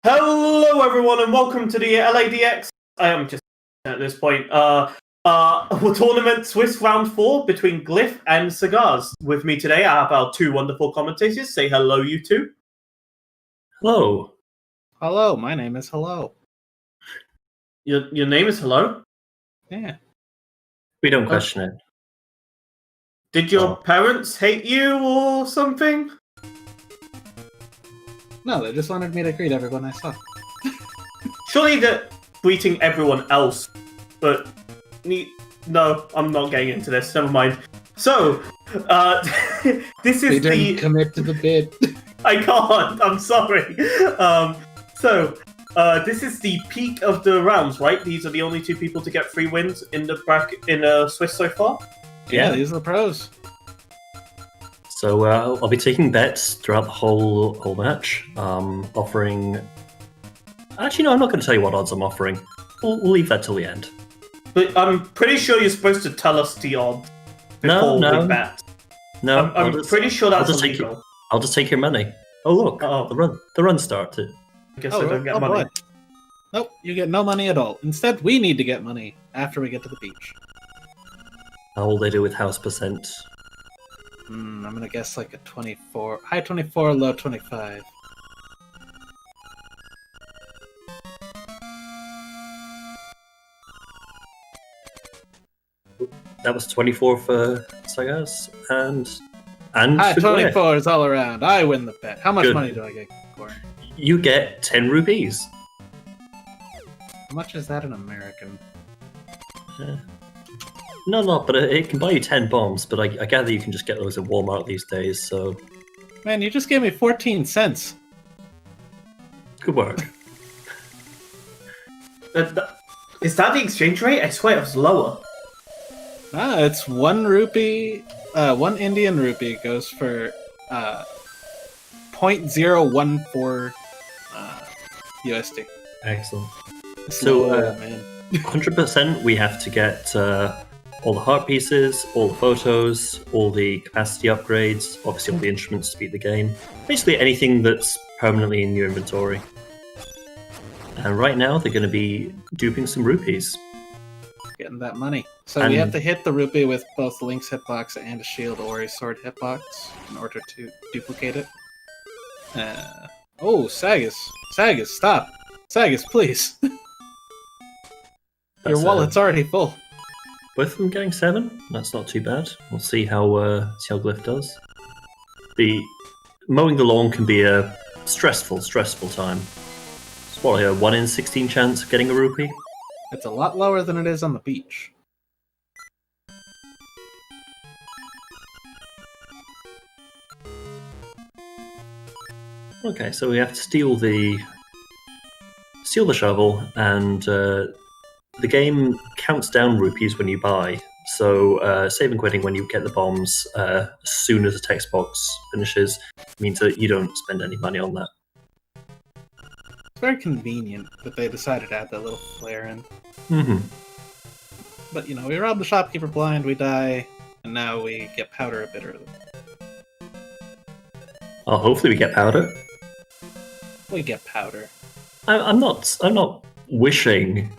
Hello, everyone, and welcome to the LADX. I am just at this point. Tournament Swiss Round 4 between Glyph and Sagaz. With me today, I have our two wonderful commentators. Say hello, you two. Hello. Hello, my name is Hello. Your name is Hello? Yeah. We don't question it. Did your parents hate you or something? No, they just wanted me to greet everyone I saw. Surely they're greeting everyone else, but no, I'm not getting into this. Never mind. So, this is They didn't commit to the bid. I can't. I'm sorry. This is the peak of the rounds, right? These are the only two people to get 3 wins in the bracket in Swiss so far. Yeah, these are the pros. So I'll be taking bets throughout the whole match, offering. Actually, no, I'm not going to tell you what odds I'm offering. We'll leave that till the end. But I'm pretty sure you're supposed to tell us the odds before we bet. No, I'm pretty sure that's illegal. I'll just take your money. Oh look, the run started. I guess I don't get money. Boy. Nope, you get no money at all. Instead, we need to get money after we get to the beach. How will they do with house percent? I'm gonna guess like a 24, high 24, low 25. That was 24 for Sagaz and high for 24 is all around. I win the bet. How much money do I get, Corey? You get 10 rupees. How much is that in American? No, but it can buy you 10 bombs, but I gather you can just get those at Walmart these days, so... Man, you just gave me 14 cents. Good work. Is that the exchange rate? I swear it was lower. It's 1 rupee, 1 Indian rupee goes for 0.014 USD. Excellent. So, man. 100% we have to get all the heart pieces, all the photos, all the capacity upgrades, obviously all the instruments to beat the game. Basically anything that's permanently in your inventory. And right now they're going to be duping some rupees. Getting that money. So we have to hit the rupee with both Link's hitbox and a shield or a sword hitbox in order to duplicate it. Sagaz. Sagaz, stop. Sagaz, please. Your wallet's already full. Both of them getting 7? That's not too bad. We'll see how Glyph does. The mowing the lawn can be a stressful time. It's what, a 1 in 16 chance of getting a rupee? It's a lot lower than it is on the beach. Okay, so we have to steal the shovel, and the game counts down rupees when you buy. So saving quitting when you get the bombs as soon as the text box finishes means that you don't spend any money on that. It's very convenient that they decided to add that little flare in. Mm-hmm. But, we rob the shopkeeper blind, we die, and now we get powder a bit early. Oh, hopefully we get powder. We get powder. I'm not wishing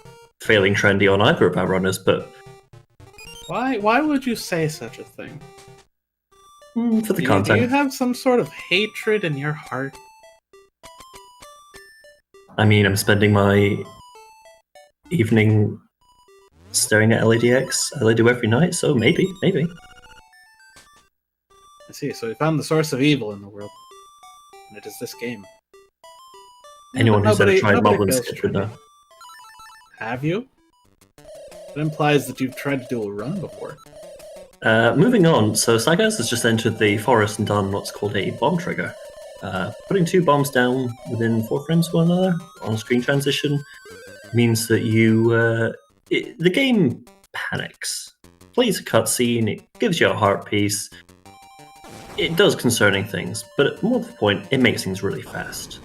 failing trendy on either of our runners, but... Why would you say such a thing? For the content. Do you have some sort of hatred in your heart? I mean, I'm spending my evening staring at LADX as I do every night, so maybe. I see, so we found the source of evil in the world. And it is this game. Anyone who's ever tried Moblin Sketch would know. Have you? That implies that you've tried to do a run before. Moving on, so Sagaz has just entered the forest and done what's called a bomb trigger. Putting 2 bombs down within 4 frames of one another on a screen transition means that the game panics. Plays a cutscene, it gives you a heart piece. It does concerning things, but more to the point, it makes things really fast.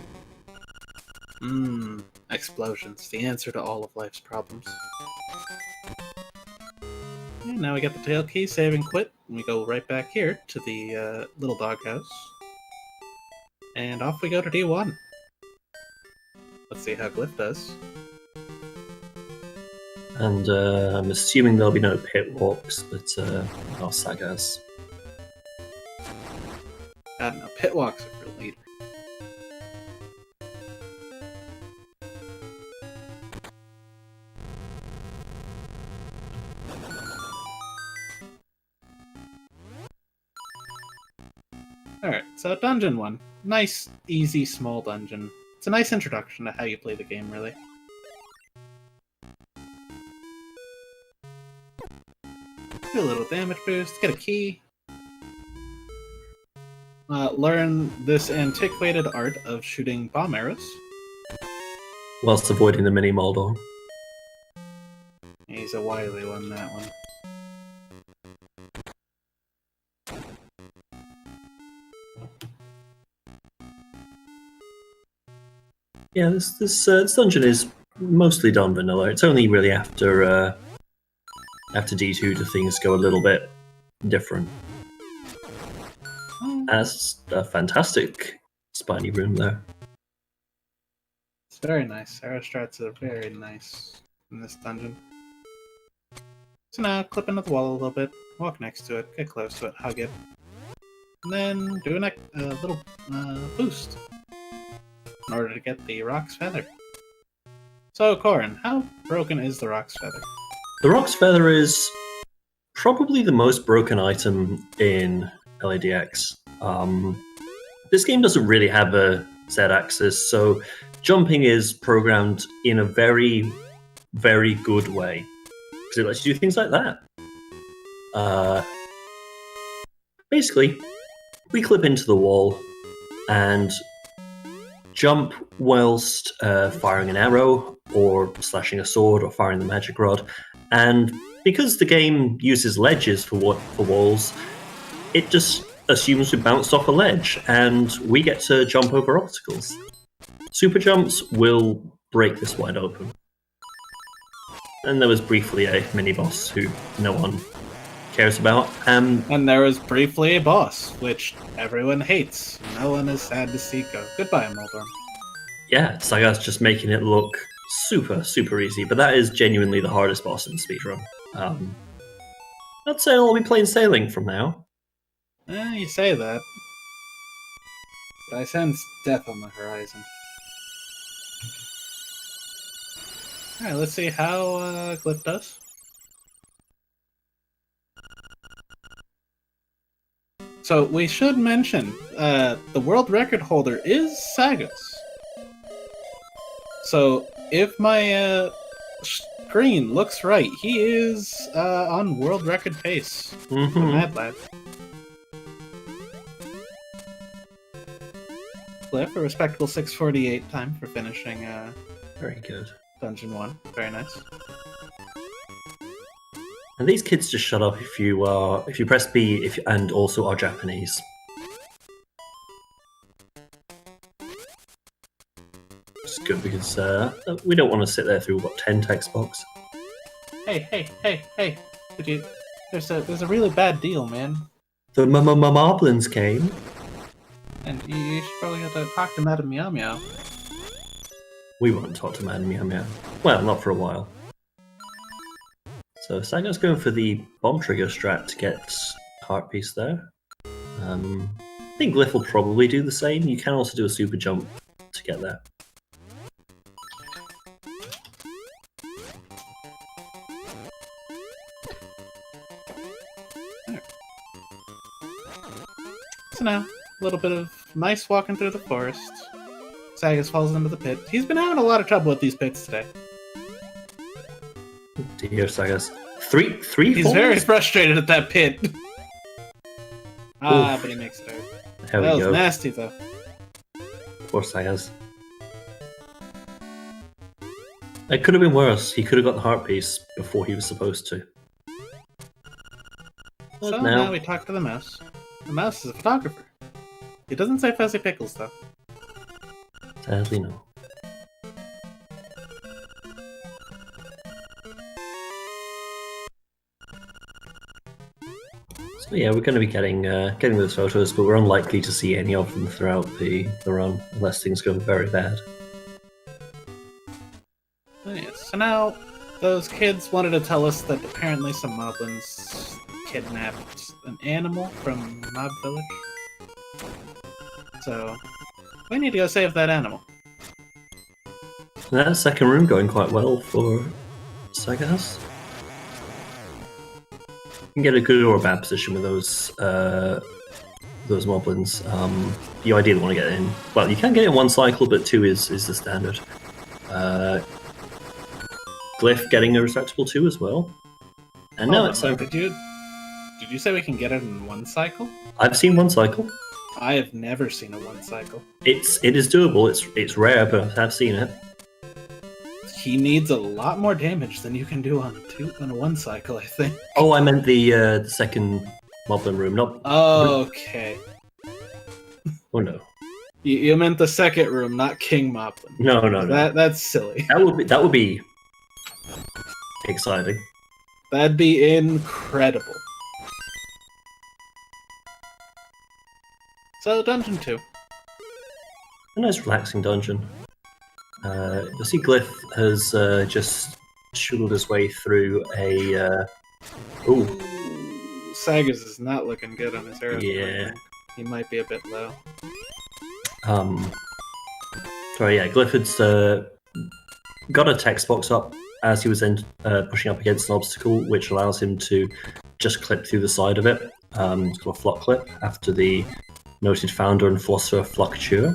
Explosions, the answer to all of life's problems. And now we got the tail key, save and quit, and we go right back here to the little doghouse. And off we go to D1. Let's see how Glyph does. And I'm assuming there'll be no pit walks, but oh, Sagaz. God, no, pit walks are for later. Alright, so Dungeon 1. Nice, easy, small dungeon. It's a nice introduction to how you play the game, really. Do a little damage boost, get a key. Learn this antiquated art of shooting bomb arrows. Whilst avoiding the mini Moldor. He's a wily one, that one. Yeah, this dungeon is mostly done vanilla. It's only really after D2 do things go a little bit different. That's a fantastic spiny room there. It's very nice. Arrow strats are very nice in this dungeon. So now, clip into the wall a little bit, walk next to it, get close to it, hug it, and then do a little boost in order to get the Rock's Feather. So, Corin, how broken is the Rock's Feather? The Rock's Feather is probably the most broken item in LADX. This game doesn't really have a Z-axis, so jumping is programmed in a very, very good way. Because it lets you do things like that. Basically, we clip into the wall and jump whilst firing an arrow, or slashing a sword, or firing the magic rod. And because the game uses ledges for walls, it just assumes we bounced off a ledge, and we get to jump over obstacles. Super jumps will break this wide open. And there was briefly a mini-boss who no one cares about. And there was briefly a boss, which everyone hates. No one is sad to see go. Goodbye, Moldor. Yeah, Sagaz just making it look super, super easy, but that is genuinely the hardest boss in Speedrun. I'd say I'll be playing sailing from now. You say that. But I sense death on the horizon. Alright, let's see how Glyph does. So, we should mention, the world record holder is Sagaz. So, if my screen looks right, he is on world record pace. Mm-hmm. Mad lad. Glyph, a respectable 6:48 time for finishing Very good. Dungeon 1. Very nice. And these kids just shut up if you press B and also are Japanese. It's good because we don't want to sit there through 10 text box. Hey! Could you? There's a really bad deal, man. The Marblins came. And you should probably have to talk to Madame Meow Meow. We won't talk to Madame Meow Meow. Well, not for a while. So Sagaz's going for the bomb trigger strat to get heart piece there. I think Glyph will probably do the same. You can also do a super jump to get there. So now, a little bit of nice walking through the forest. Sagaz falls into the pit. He's been having a lot of trouble with these pits today. Dear Sagaz. Three He's falls? very frustrated at that pit. Oof. But he makes it out. There That we was go. nasty, though. Poor Sagaz. It could have been worse. He could have got the heart piece before he was supposed to. So But now we talk to the mouse. The mouse is a photographer. He doesn't say Fuzzy Pickles, though. Sadly, no. So yeah, we're going to be getting those photos, but we're unlikely to see any of them throughout the run, unless things go very bad. now, those kids wanted to tell us that apparently some moblins kidnapped an animal from Mob Village. So, we need to go save that animal. That second room going quite well for Sagaz. You can get a good or a bad position with those moblins. You ideally want to get in. Well, you can get in one cycle, but two is the standard. Glyph getting a respectable 2 as well. And now it's over. Did you say we can get it in one cycle? I've seen one cycle. I have never seen a one cycle. It is doable. It's rare, but I've seen it. He needs a lot more damage than you can do on a one cycle, I think. Oh, I meant the second moblin room, not. Okay. Oh no. You meant the second room, not King Moblin. No. That's silly. That would be exciting. That'd be incredible. So, Dungeon 2. A nice relaxing dungeon. You'll see Glyph has just shoveled his way through a... Ooh. Sagaz is not looking good on his arrow. Yeah. He might be a bit low. Sorry, yeah, Glyph had got a text box up as he was then pushing up against an obstacle, which allows him to just clip through the side of it. It's called a flock clip, after the noted founder and philosopher Flockture.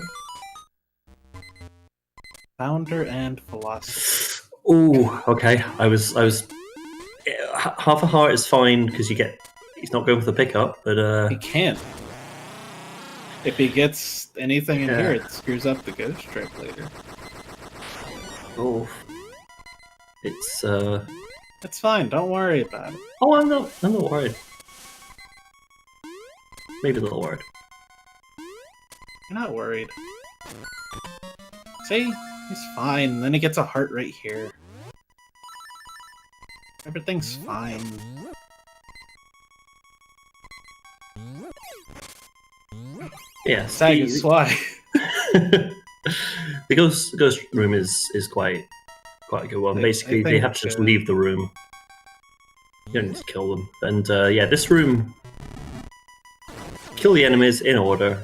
Founder and philosopher. Oh, okay. I was. Half a heart is fine because he's not going for the pickup, but he can't. If he gets anything in here, it screws up the ghost trick later. Oh, it's fine. Don't worry about it. Oh, I'm not worried. Maybe a little worried. You're not worried. See? He's fine. Then he gets a heart right here. Everything's fine. Yeah, Sagaz, why? The ghost room is quite a good one. Basically, they have to just leave the room. You don't need to kill them. And yeah, this room, kill the enemies in order.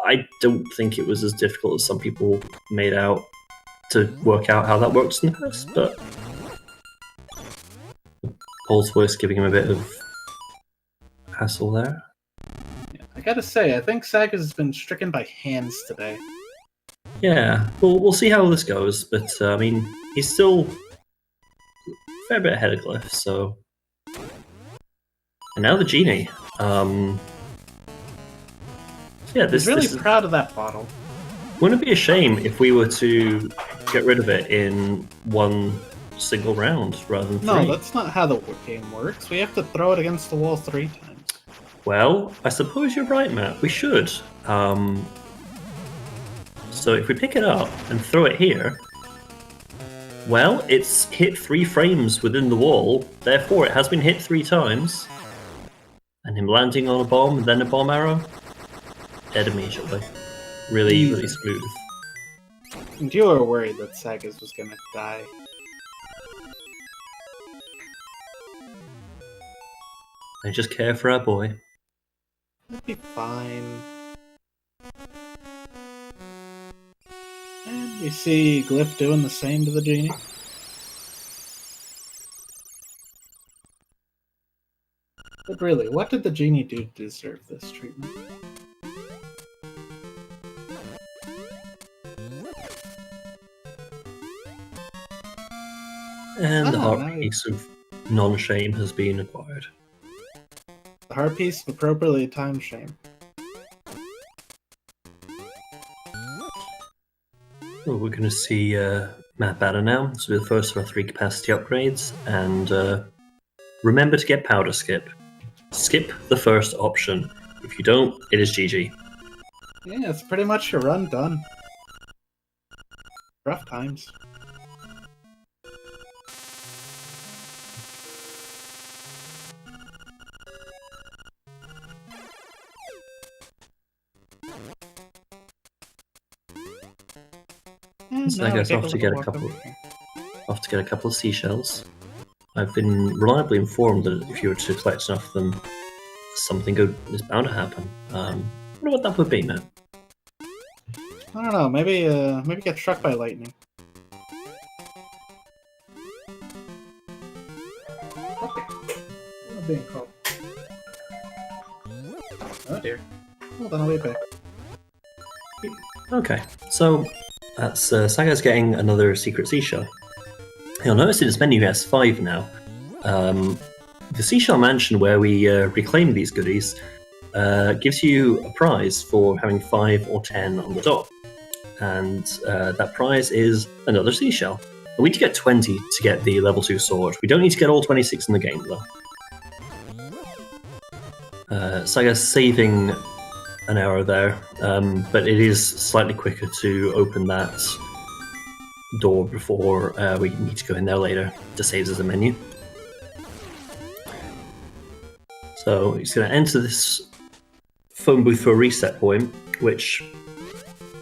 I don't think it was as difficult as some people made out to work out how that works in the past, but Paul's voice giving him a bit of hassle there. Yeah, I gotta say, I think Sagaz has been stricken by hands today. Yeah, we'll see how this goes, but I mean, he's still a fair bit ahead of Glyph, so... And now the genie. Yeah, He's really proud of that bottle. Wouldn't it be a shame if we were to get rid of it in one single round rather than 3? No, that's not how the game works. We have to throw it against the wall 3 times. Well, I suppose you're right, Matt. We should. So if we pick it up and throw it here, well, it's hit 3 frames within the wall, therefore it has been hit 3 times. And him landing on a bomb, then a bomb arrow, dead immediately. Really smooth. And you were worried that Sagaz was gonna die. I just care for our boy. It'll be fine. And we see Glyph doing the same to the genie. But really, what did the genie do to deserve this treatment? And the heart piece of non-shame has been acquired. The heart piece of appropriately timed shame. Well, we're going to see map banner now. This will be the first of our 3 capacity upgrades, and remember to get powder skip. Skip the first option. If you don't, it is GG. Yeah, it's pretty much your run done. Rough times. So I guess off to get a couple of seashells. I've been reliably informed that if you were to collect enough of them, something good is bound to happen. I wonder what that would be, man. I don't know. Maybe get struck by lightning. Okay. What am I being called? Oh dear. Well, then I'll be back. Okay, so that's Sagaz getting another secret seashell. You'll notice in his menu he has 5 now. The Seashell Mansion, where we reclaim these goodies, gives you a prize for having 5 or 10 on the door. And that prize is another seashell. And we need to get 20 to get the level 2 sword. We don't need to get all 26 in the game, though. Sagaz saving an arrow there, but it is slightly quicker to open that door before we need to go in there later to save as a menu. So he's going to enter this phone booth for a reset point, which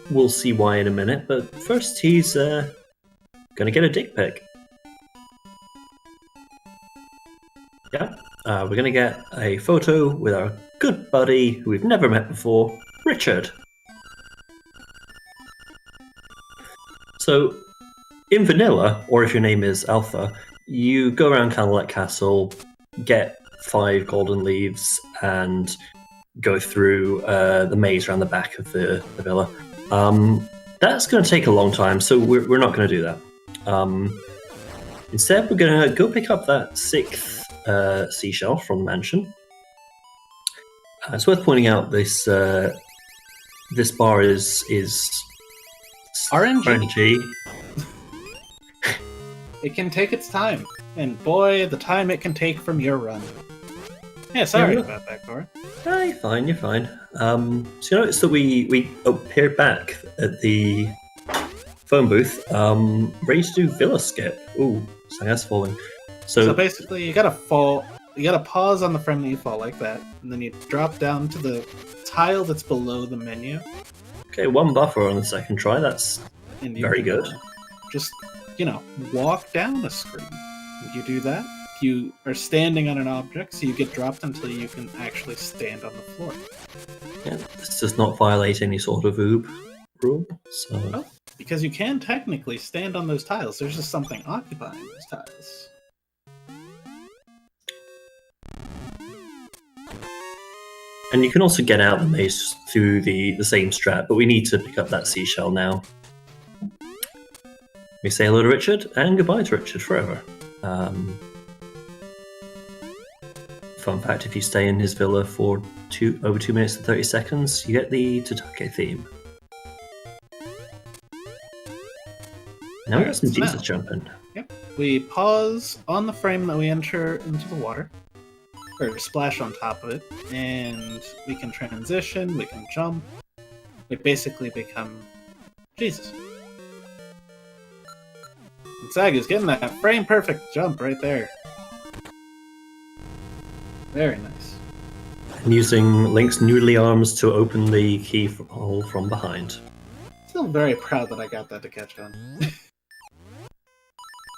we'll see why in a minute, but first he's going to get a dick pic. Yeah, we're going to get a photo with our good buddy who we've never met before, Richard. So, in vanilla, or if your name is Alpha, you go around Candlelit Castle, get 5 golden leaves, and go through the maze around the back of the villa. That's going to take a long time, so we're not going to do that. Instead, we're going to go pick up that 6th seashell from the mansion. It's worth pointing out this bar is RNG. It can take its time, and boy, the time it can take from your run. Yeah, sorry about that, Cora. No, you're fine, you're fine. So you notice that we appeared back at the phone booth, ready to do Villa Skip. Ooh, Sagaz falling. So basically, you gotta fall. You gotta pause on the frame that you fall like that, and then you drop down to the tile that's below the menu. Okay, 1 buffer on the second try. That's very good. Just, walk down a screen. When you do that, you are standing on an object, so you get dropped until you can actually stand on the floor. Yeah, this does not violate any sort of OoB rule, so... No, because you can technically stand on those tiles. There's just something occupying those tiles. And you can also get out the maze through the same strat, but we need to pick up that seashell now. We say hello to Richard, and goodbye to Richard forever. Fun fact, if you stay in his villa for over 2 minutes and 30 seconds, you get the Tatake theme. Now we got some Jesus jumping. Yep. We pause on the frame that we enter into the water. Or splash on top of it, and we can transition, we can jump. We basically become Jesus. And Sagaz getting that frame perfect jump right there. Very nice. And using Link's noodly arms to open the key hole from behind. Still very proud that I got that to catch on.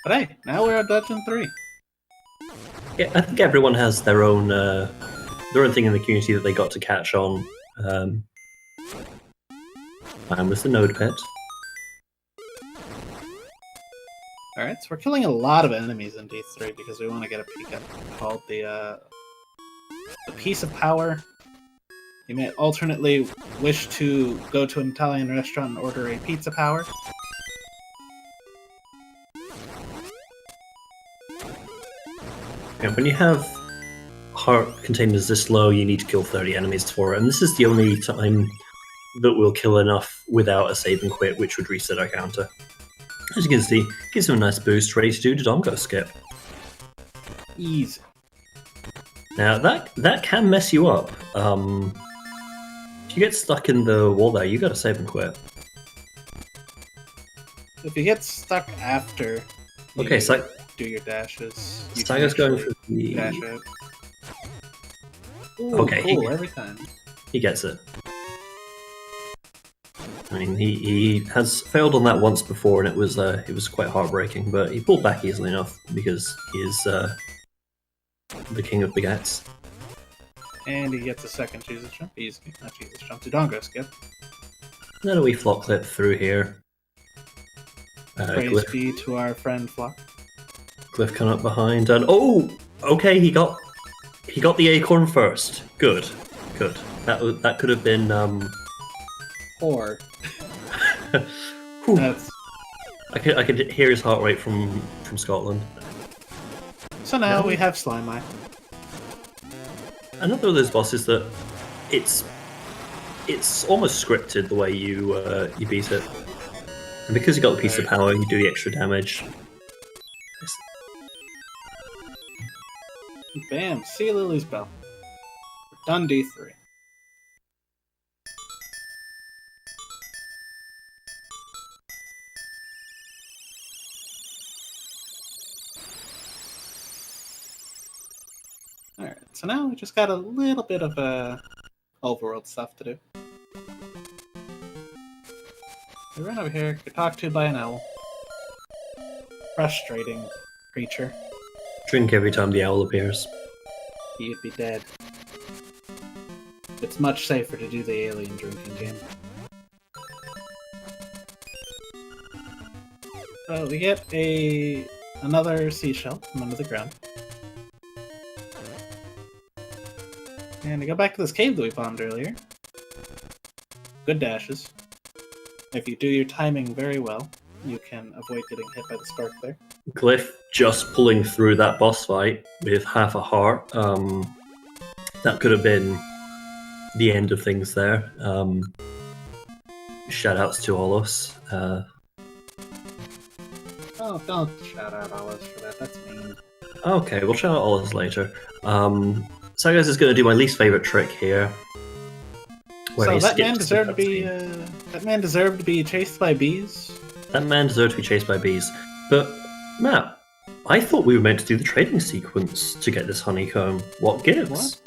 But hey, now we're at Dungeon 3. Yeah, I think everyone has their own thing in the community that they got to catch on. Mine was the Node Pit. Alright, so we're killing a lot of enemies in D3 because we want to get a peek at called the Piece of Power. You may alternately wish to go to an Italian restaurant and order a pizza power. Yeah, when you have heart containers this low, you need to kill 30 enemies for it, and this is the only time that we'll kill enough without a save and quit, which would reset our counter. As you can see, gives them a nice boost, ready to do Dodongo skip. Easy. Now that can mess you up. If you get stuck in the wall there, you gotta save and quit. If you get stuck after Okay, so do your dashes, you Sagaz going for the dash out. Ooh, okay, cool, every time. he gets it. I mean, he has failed on that once before, and it was quite heartbreaking. But he pulled back easily enough because he is the king of baguettes. And he gets a second Jesus jump. Easy, not Jesus jump. Dodongo skip. Then a wee flock clip through here. Praise be to our friend Flock. Glyph come up behind, and okay, he got the acorn first. Good. That could have been Or Whew. that's I could hear his heart rate from Scotland. so now we have Slime Eye. Another of those bosses that it's almost scripted the way you beat it, and because you got the piece of power, you do the extra damage. Bam! See Lily's Bell. We're done D3. Alright, so now we just got a little bit of overworld stuff to do. We run over here, get talked to by an owl. Frustrating creature. Drink every time the owl appears. You'd be dead. It's much safer to do the alien drinking game. So we get another seashell from under the ground. And to go back to this cave that we bombed earlier. Good dashes. If you do your timing very well, you can avoid getting hit by the spark there. Glyph just pulling through that boss fight with half a heart. That could have been the end of things there. Shoutouts to Olos. Oh, don't shout out Olos for that. That's mean. Okay, we'll shout out Olos later. Sagaz is going to do my least favorite trick here. Where So he that man skips the deserved to be. cutscene. That man deserved to be chased by bees. That man deserved to be chased by bees. But, Matt, I thought we were meant to do the trading sequence to get this honeycomb. What gives?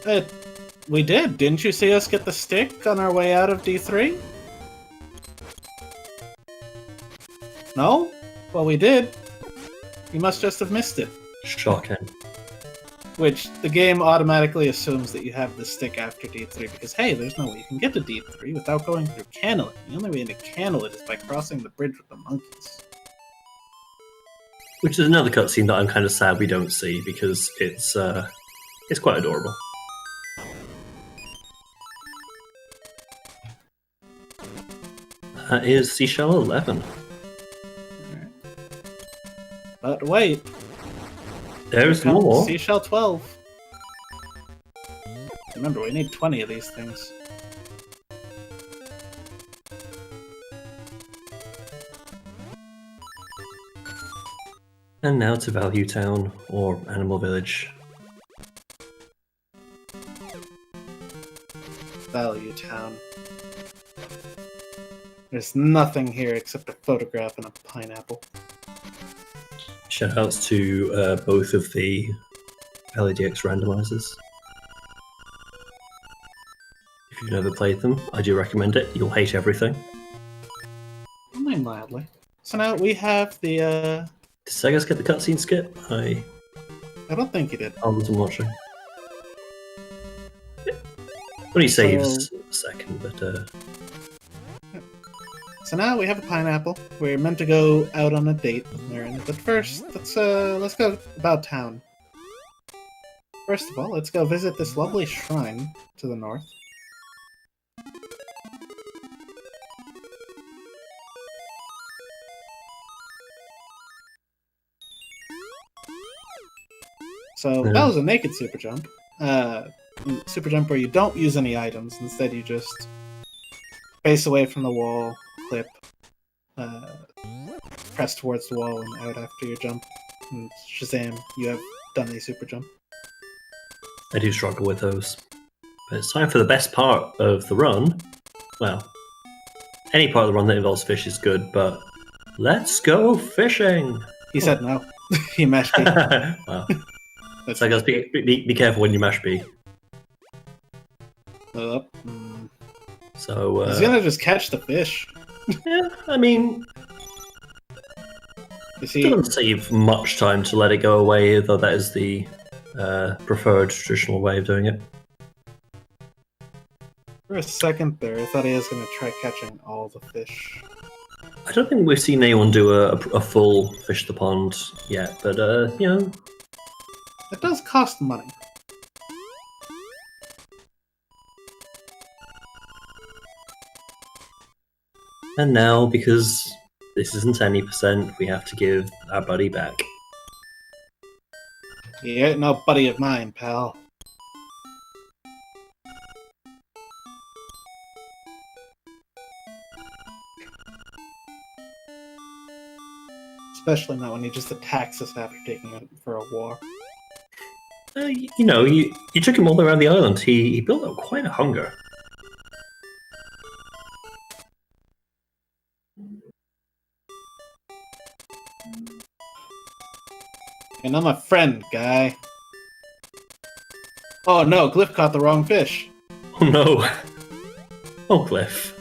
What? We did. Didn't you see us get the stick on our way out of D3? No? Well, we did. You must just have missed it. Shocking. Which, the game automatically assumes that you have the stick after D3, because hey, there's no way you can get to D3 without going through Canalit. The only way to Canalit is by crossing the bridge with the monkeys. Which is another cutscene that I'm kind of sad we don't see, because it's quite adorable. That is Seashell 11. But wait, There's here comes more. Seashell 12. Remember, we need 20 of these things. And now to Value Town, or Animal Village. Value Town. There's nothing here except a photograph and a pineapple. Shoutouts to both of the GlyphDX randomizers. If you've never played them, I do recommend it. You'll hate everything. Only mildly. So now we have the, Did Sagaz get the cutscene skip? I I don't think he did. wasn't watching. When he saves a second, but So now we have a pineapple. We're meant to go out on a date with Marin. But first, let's go about town. First of all, let's go visit this lovely shrine to the north. So that was a naked super jump. Super jump where you don't use any items. Instead, you just face away from the wall, clip, press towards the wall and out after your jump. And Shazam, you have done a super jump. I do struggle with those. But it's time for the best part of the run. Well, any part of the run that involves fish is good, but let's go fishing! He said no. He mashed me. Wow. That's So guys, be careful when you mash B. So He's gonna just catch the fish. yeah, I mean, You it see, doesn't save much time to let it go away, though that is the preferred traditional way of doing it. for a second there, I thought he was gonna try catching all the fish. I don't think we've seen anyone do a full fish the pond yet, but you know. It does cost money. And now, because this isn't any percent, we have to give our buddy back. You ain't no buddy of mine, pal. Especially not when he just attacks us after taking it for a war. You know, you took him all the way around the island. He built up quite a hunger. And I'm a friend, guy. Oh no, Glyph caught the wrong fish. Oh no. Oh, Glyph.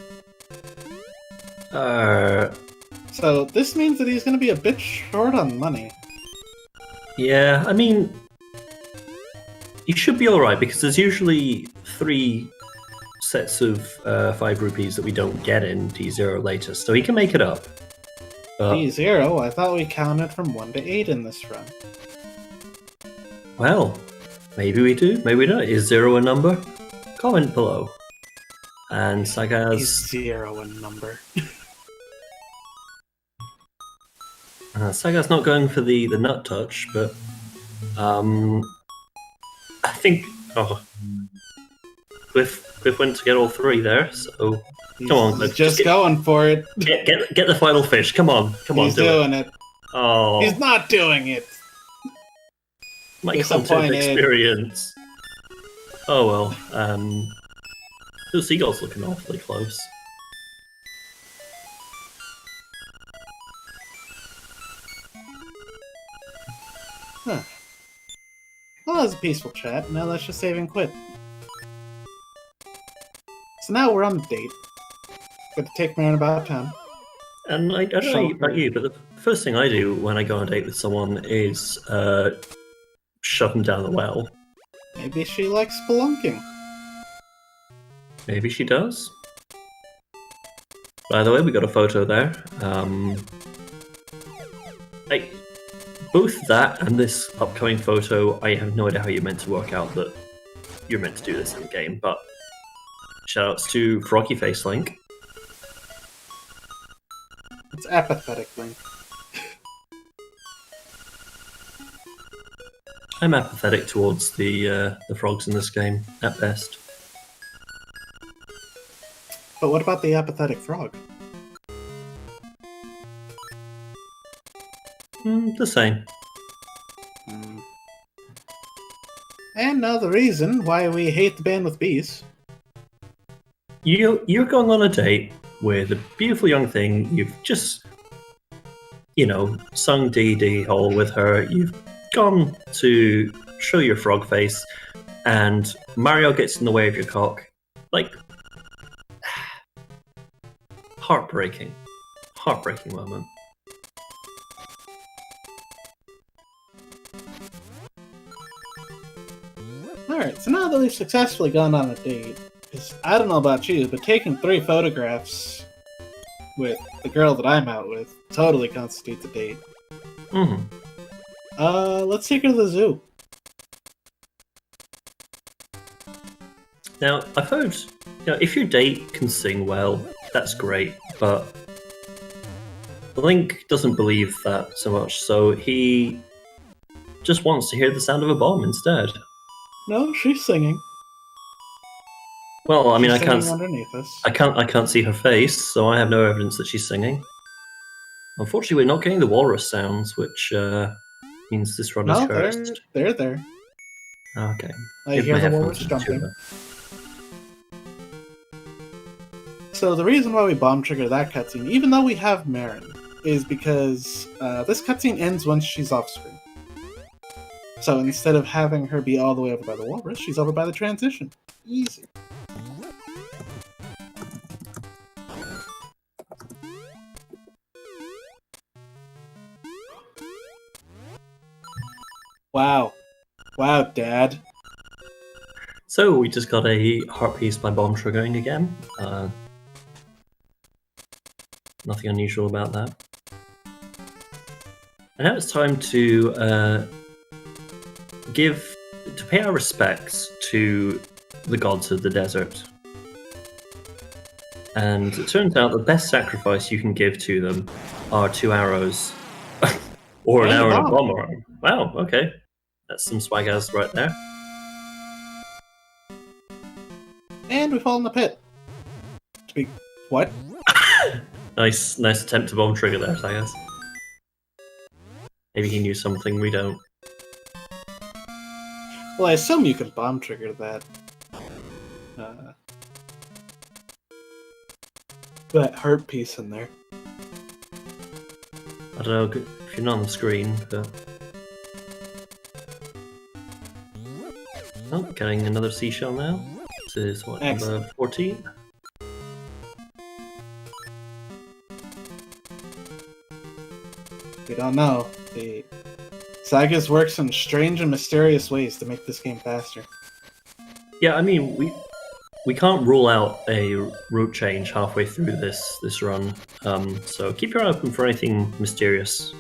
So this means that he's gonna be a bit short on money. Yeah, I mean, you should be alright, because there's usually 3 sets of 5 rupees that we don't get in T0 later, so he can make it up. D0? I thought we counted from 1 to 8 in this run. Well, maybe we do, maybe we don't. Is 0 a number? Comment below. And Sagaz... He's 0 in number. Sagaz not going for the nut touch, but I think Glyph went to get all 3 there, so come on, Glyph. He's just going for it. Get the final fish. Come on, He's doing it. Oh, He's not doing it. my disappointed. content experience. Oh well. The seagull's looking awfully close. Huh. Well, that was a peaceful chat. Now let's just save and quit. So now we're on the date. Got to take Marin about town. And I don't know about you, but the first thing I do when I go on a date with someone is shove them down the well. Maybe she likes spelunking. Maybe she does. By the way, we got a photo there. Both that and this upcoming photo, I have no idea how you're meant to work out that you're meant to do this in the game, but shoutouts to Froggy Face Link. It's apathetic, Link. I'm apathetic towards the frogs in this game, at best. But what about the apathetic frog? The same. And now the reason why we hate the band with bees. You're going on a date with a beautiful young thing. You've just, sung D hole with her. You've gone to show your frog face, and Mario gets in the way of your cock. Like, heartbreaking. Heartbreaking moment. Alright, so now that we've successfully gone on a date, because I don't know about you, but taking 3 photographs with the girl that I'm out with totally constitutes a date. Let's take her to the zoo. Now, I've heard, if your date can sing well, that's great, but Link doesn't believe that so much, so he just wants to hear the sound of a bomb instead. No, she's singing. Well, I mean, She's I can't. singing underneath us. I can't see her face, so I have no evidence that she's singing. Unfortunately, we're not getting the walrus sounds, which means this run is No, cursed. they're there. Okay. I Give hear my the headphones walrus a jumping. tuner. So the reason why we bomb trigger that cutscene, even though we have Marin, is because this cutscene ends once she's off screen. So instead of having her be all the way over by the walrus, she's over by the transition. Easy. Wow. Wow, Dad. So we just got a heart piece by bomb triggering again. Nothing unusual about that. And now it's time to pay our respects to the gods of the desert. And it turns out the best sacrifice you can give to them are 2 arrows. Or an And a arrow and a bomb. bomb arrow. Wow, okay. That's some swagaz right there. And we fall in the pit. What? Nice attempt to bomb trigger there, I guess. Maybe he knew something we don't. Well, I assume you can bomb trigger that. That heart piece in there. I don't know if you're not on the screen, but... Oh, getting another seashell now. This is, what, Excellent. number 14? We don't know. The Sagaz works in strange and mysterious ways to make this game faster. Yeah, I mean, we can't rule out a route change halfway through this run, so keep your eye open for anything mysterious.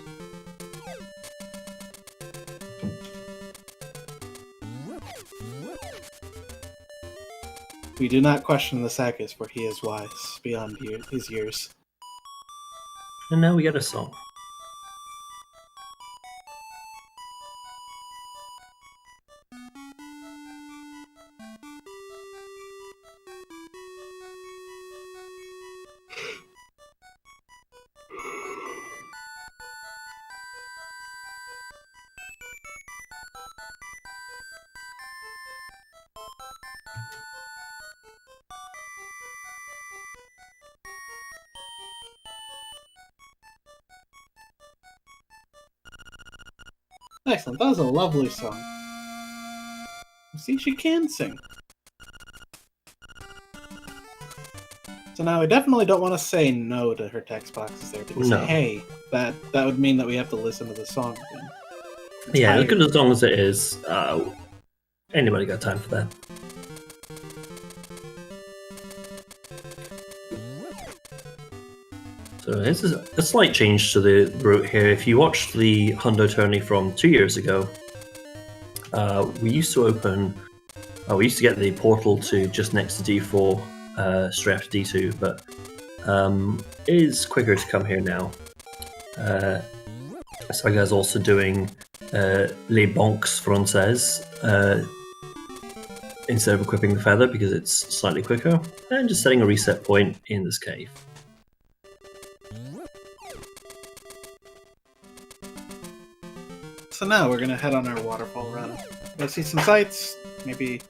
We do not question the Sagaz, for he is wise beyond his years. And now we get a song. Excellent, that was a lovely song. See, she can sing. So now we definitely don't want to say no to her text boxes there, because No. hey, that would mean that we have to listen to the song again. Yeah, as tired. good as long as it is, anybody got time for that? So this is a slight change to the route here. If you watched the Hundo tourney from 2 years ago, we used to get the portal to just next to D4 straight after D2, but it is quicker to come here now. Sagaz is also doing Les Banques Françaises instead of equipping the feather because it's slightly quicker, and just setting a reset point in this cave. So now we're gonna head on our waterfall run. Go see some sights, maybe,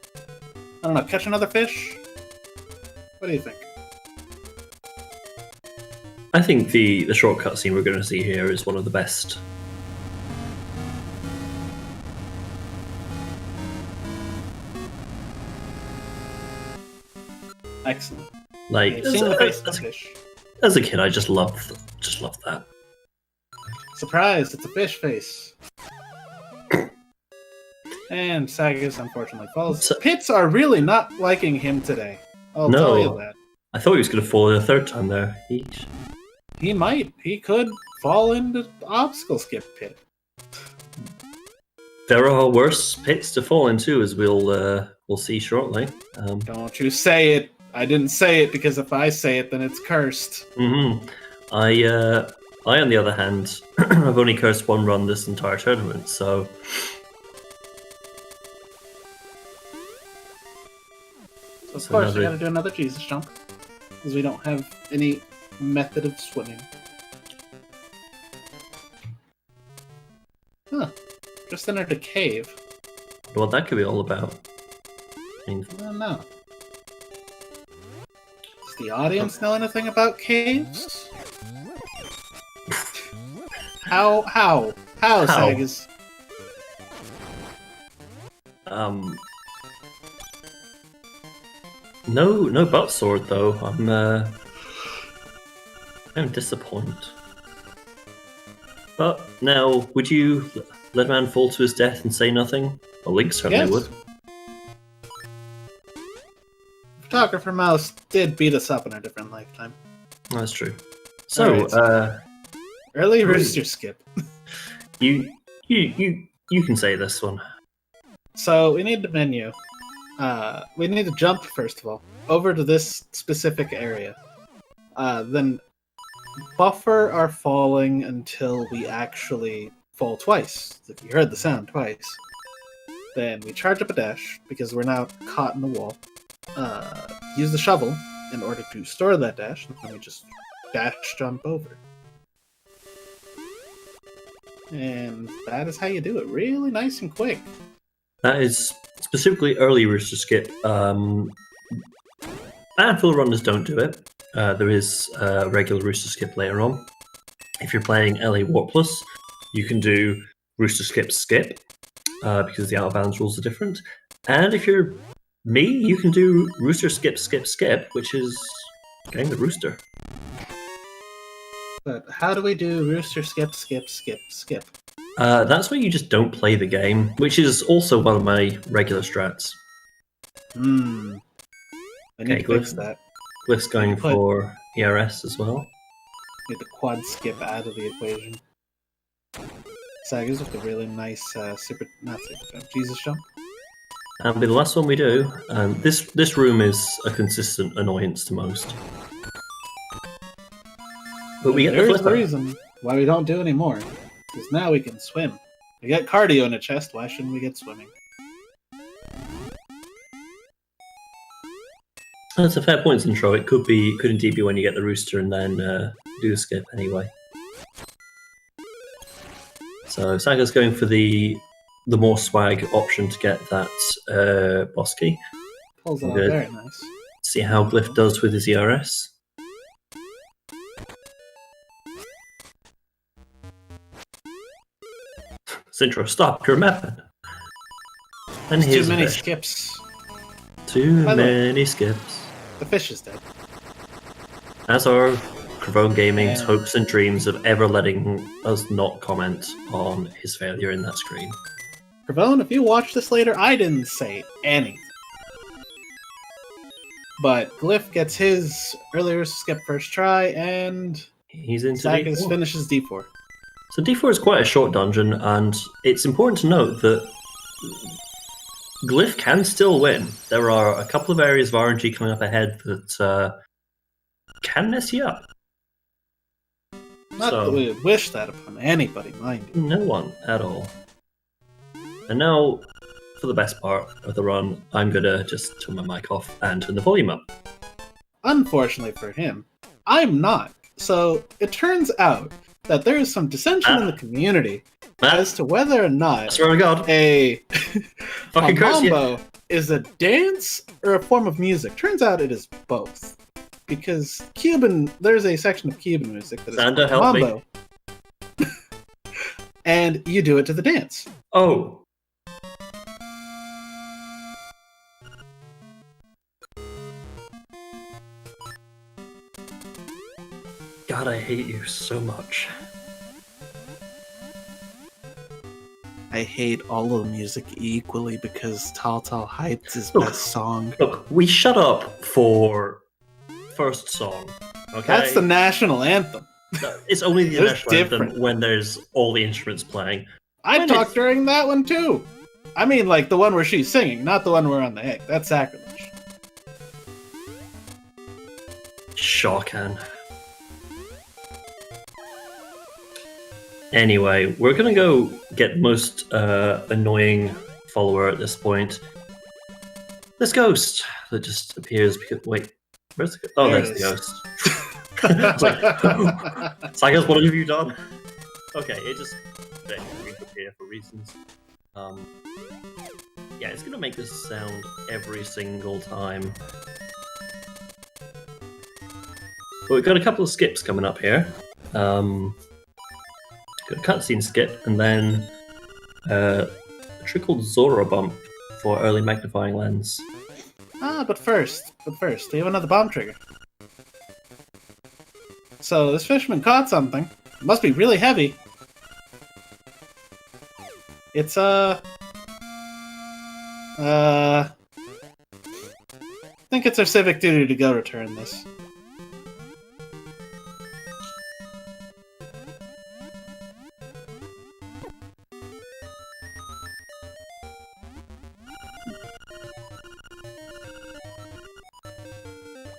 I don't know, catch another fish? What do you think? I think the shortcut scene we're going to see here is one of the best. Excellent. Like You've seen the face of the fish. as a kid, I just loved that. Surprise, it's a fish face. And Sagaz unfortunately falls. So- Pits are really not liking him today. I'll No. tell you that. I thought he was going to fall a third time there. He might. He could fall into the obstacle skip pit. There are worse pits to fall into, as we'll see shortly. Don't you say it. I didn't say it because if I say it, then it's cursed. I on the other hand, I've only cursed one run this entire tournament, so So of So course, we another- gotta do another Jesus jump. Because we don't have any method of swimming. Huh. Just entered a cave. what that could be all about. I mean, I don't know. Does the audience know anything about caves? How, Sagaz? No butt sword though. I'm disappointed. But now, would you let a man fall to his death and say nothing? Well, Link certainly Yes. would. Photographer Mouse did beat us up in a different lifetime. That's true. So, Alright, early rooster skip. you can say this one. So we need the menu. We need to jump first of all over to this specific area. Then buffer our falling until we actually fall twice. If you heard the sound twice. Then we charge up a dash because we're now caught in the wall. Use the shovel in order to store that dash, and then we just dash jump over. And that is how you do it. Really nice and quick. That is specifically early rooster skip. Handful runners don't do it. There is a regular rooster skip later on. If you're playing LA War Plus, you can do rooster skip skip because the out of bounds rules are different. And if you're me, you can do rooster skip skip skip, which is getting the rooster. But how do we do rooster skip, skip, skip, skip? That's where you just don't play the game, which is also one of my regular strats. I need to fix that. Glyph's going for ERS as well. Get the quad skip out of the equation. Sagaz with a really nice not super jump, Jesus jump. And be the last one we do. This room is a consistent annoyance to most. But we get the There's the flipper. reason why we don't do anymore. Because now we can swim. We got cardio in the chest, why shouldn't we get swimming? That's a fair point, intro. It could indeed be when you get the rooster and then do the skip anyway. So Saga's going for the more swag option to get that boss key. Pulls it out very nice. See how Glyph does with his ERS. Sintro, stop your method. And There's here's too many a fish. skips. Too By the way- many skips. The fish is dead. As are Cravone Gaming's Yeah. hopes and dreams of ever letting us not comment on his failure in that screen. Cravone, if you watch this later, I didn't say anything. But Glyph gets his earlier skip first try, and He's into Sagaz D4. finishes D4. So D4 is quite a short dungeon, and it's important to note that Glyph can still win. There are a couple of areas of RNG coming up ahead that can mess you up. Not So- that we would wish that upon anybody, mind you. No one at all. And now, for the best part of the run, I'm gonna just turn my mic off and turn the volume up. Unfortunately for him, I'm not. So it turns out that there is some dissension in the community as to whether or I not swear to God, a fucking curse you. mambo is a dance or a form of music. Turns out it is both. Because there's a section of Cuban music that is Xander, called help me. mambo. And you do it to the dance. Oh. God, I hate you so much. I hate all of the music equally because Tal Tal Heights is Look. best song. Look, we shut up for first song. Okay, That's the national anthem. It's only the There's national anthem different. when there's all the instruments playing. I When talked it's- during that one too. I mean, like the one where she's singing, not the one where on the egg. That's sacrilege. Shawkan. Anyway, we're gonna go get the most annoying follower at this point. This ghost that just appears because wait, where's the ghost? Oh, There there's it the is. ghost. It's like, Sagaz, what have you done? Okay, it just appear for reasons. Yeah, it's gonna make this sound every single time. But we've got a couple of skips coming up here. Got a cutscene skip, and then a trickled Zora bump for early magnifying lens. But first, we have another bomb trigger. So this fisherman caught something. It must be really heavy. It's I think it's our civic duty to go return this.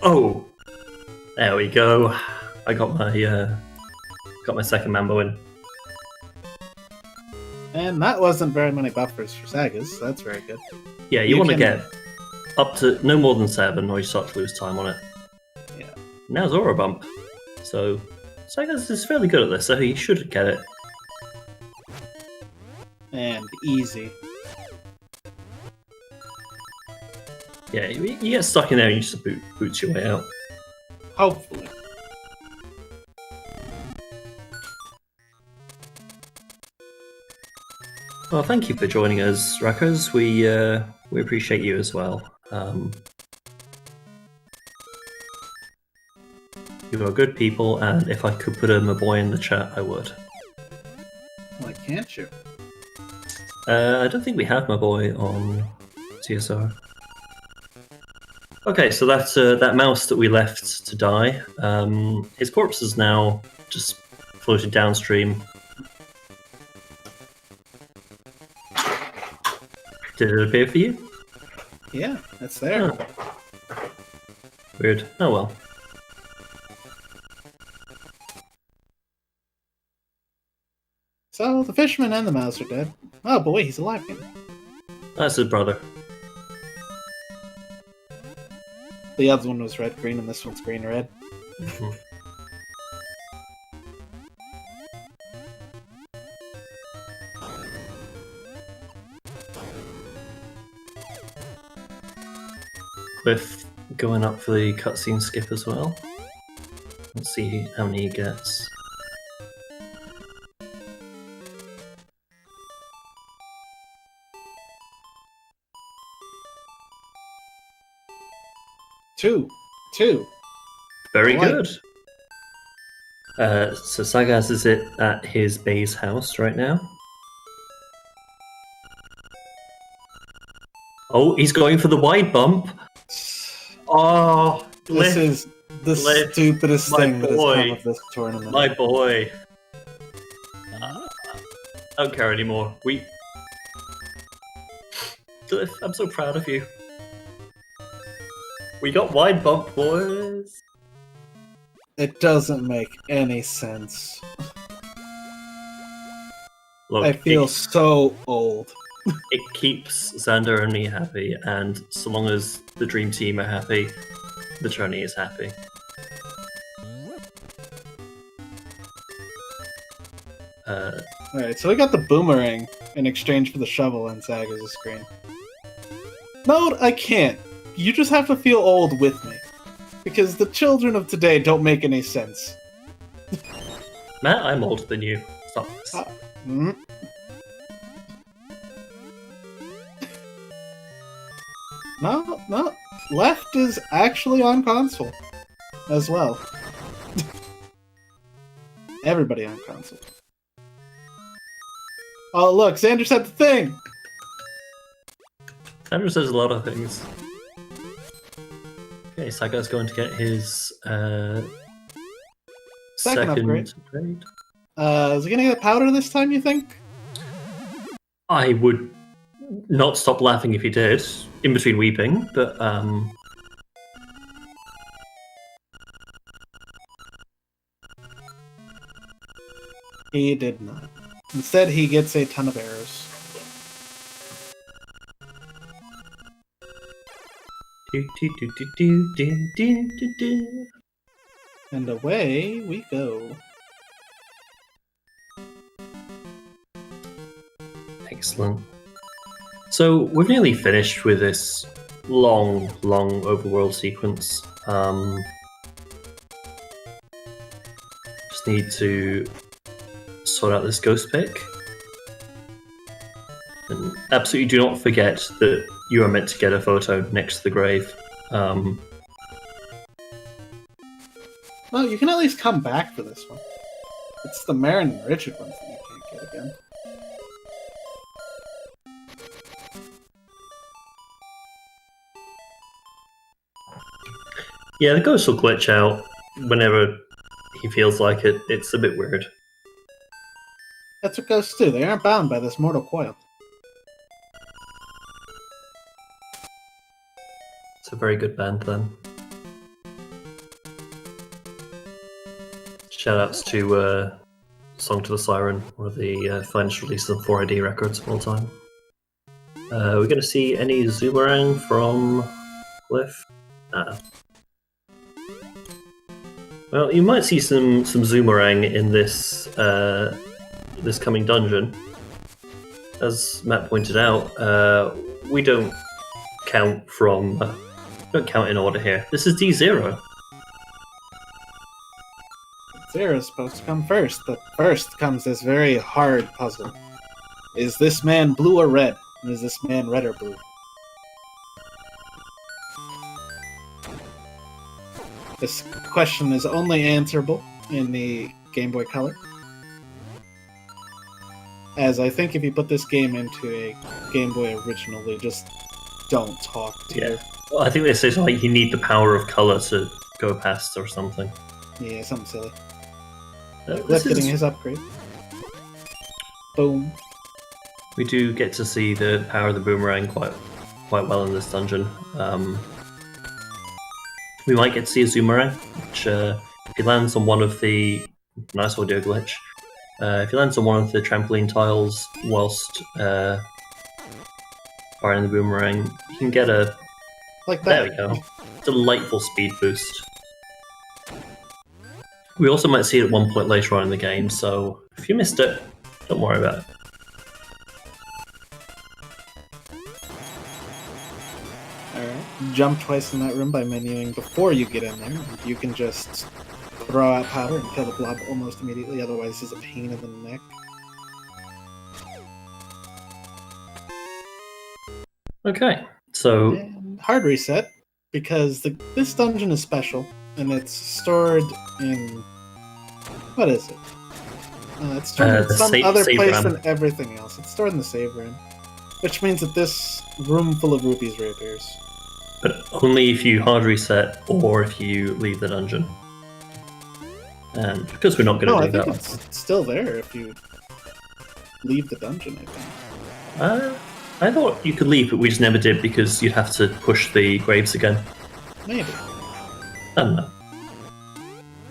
Oh, there we go. I got my second Mambo in. And that wasn't very many buffers for Sagaz, so that's very good. Yeah, you want to get up to no more than 7, or you start to lose time on it. Yeah. Now Zora bump. So Sagaz is fairly good at this, so he should get it. And easy. Yeah, you get stuck in there and you just boots your way out. Hopefully. Well, thank you for joining us, Rackers. We appreciate you as well. You are good people, and if I could put a Maboy in the chat, I would. Why can't you? I don't think we have Maboy on CSR. Okay, so that's that mouse that we left to die. His corpse is now just floated downstream. Did it appear for you? Yeah, it's there. Oh. Weird. Oh well. So, the fisherman and the mouse are dead. Oh boy, he's alive again. That's his brother. The other one was red-green, and this one's green-red. Mhm. Glyph going up for the cutscene skip as well. Let's see how many he gets. Two. Very I like good. So Sagaz is at his base house right now. Oh, he's going for the wide bump. Oh, This Glyph, is the Glyph, stupidest my thing that has boy. come of this tournament. my boy. I don't care anymore. Glyph, I'm so proud of you. We got wide bump, boys. It doesn't make any sense. Look, I feel so old. it keeps Xander and me happy, and so long as the dream team are happy, the journey is happy. Alright, so we got the boomerang in exchange for the shovel on Sagaz's screen. No, I can't. You just have to feel old with me. Because the children of today don't make any sense. Matt, I'm older than you. Stop this. Mm. No. Left is actually on console. As well. Everybody on console. Oh, look, Xander said the thing! Xander says a lot of things. Okay, Saga's going to get his Second upgrade. upgrade. Is he gonna get powder this time, you think? I would not stop laughing if he did, in between weeping, but He did not. Instead, he gets a ton of arrows. And away we go. Excellent. So we've nearly finished with this long overworld sequence. Just need to sort out this ghost pick. And absolutely do not forget that you are meant to get a photo next to the grave. Well, you can at least come back for this one. It's the Marin and Richard ones that you can't get again. Yeah, the ghost will glitch out whenever he feels like it. It's a bit weird. That's what ghosts do. They aren't bound by this mortal coil. It's a very good band then. Shoutouts to Song to the Siren, one of the finest releases of 4ID records of all time. We're going to see any Zoomerang from Glyph? Well, you might see some Zoomerang in this this coming dungeon. As Matt pointed out, we don't count from don't count in order here. This is D0. Zero is supposed to come first, but first comes this very hard puzzle. Is this man blue or red? And is this man red or blue? This question is only answerable in the Game Boy Color. As I think if you put this game into a Game Boy original, they just don't talk to you. Well, I think they say something like you need the power of color to go past or something. Yeah, something silly. This Getting is- his upgrade. Boom. We do get to see the power of the boomerang quite well in this dungeon. We might get to see a Zoomerang, which if he lands on one of the nice audio glitch. If he lands on one of the trampoline tiles whilst firing the boomerang, you can get a Like there that. we go, delightful speed boost. We also might see it at one point later on in the game, so if you missed it, don't worry about it. Alright. Jump twice in that room by menuing before you get in there. You can just throw out powder and kill the blob almost immediately, otherwise it's a pain in the neck. Okay, so And hard reset, because this dungeon is special, and it's stored in... What is it? It's stored in the some save- other save place RAM. than everything else. It's stored in the save room. Which means that this room full of rupees reappears. but only if you hard reset or if you leave the dungeon. And because we're not going No, to I do think that, it's still there if you leave the dungeon, I think. I thought you could leave, but we just never did because you'd have to push the graves again. Maybe. I don't know.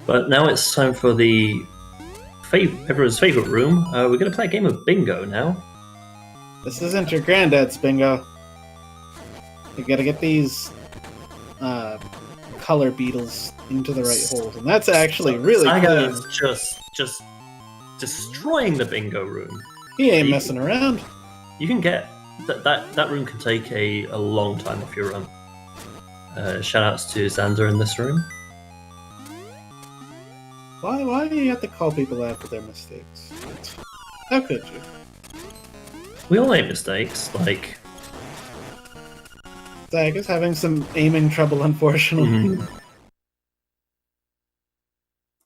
But now it's time for the everyone's favorite room. We're going to play a game of bingo now. This isn't your granddad's bingo. You gotta get these color beetles into the right holes, and that's actually really Saga cool. is just destroying the bingo room. He ain't you- messing around. You can get that room can take a long time off your run. Shoutouts to Xander in this room. Why do you have to call people out for their mistakes? How could you? We all make mistakes, like Zag is having some aiming trouble, unfortunately.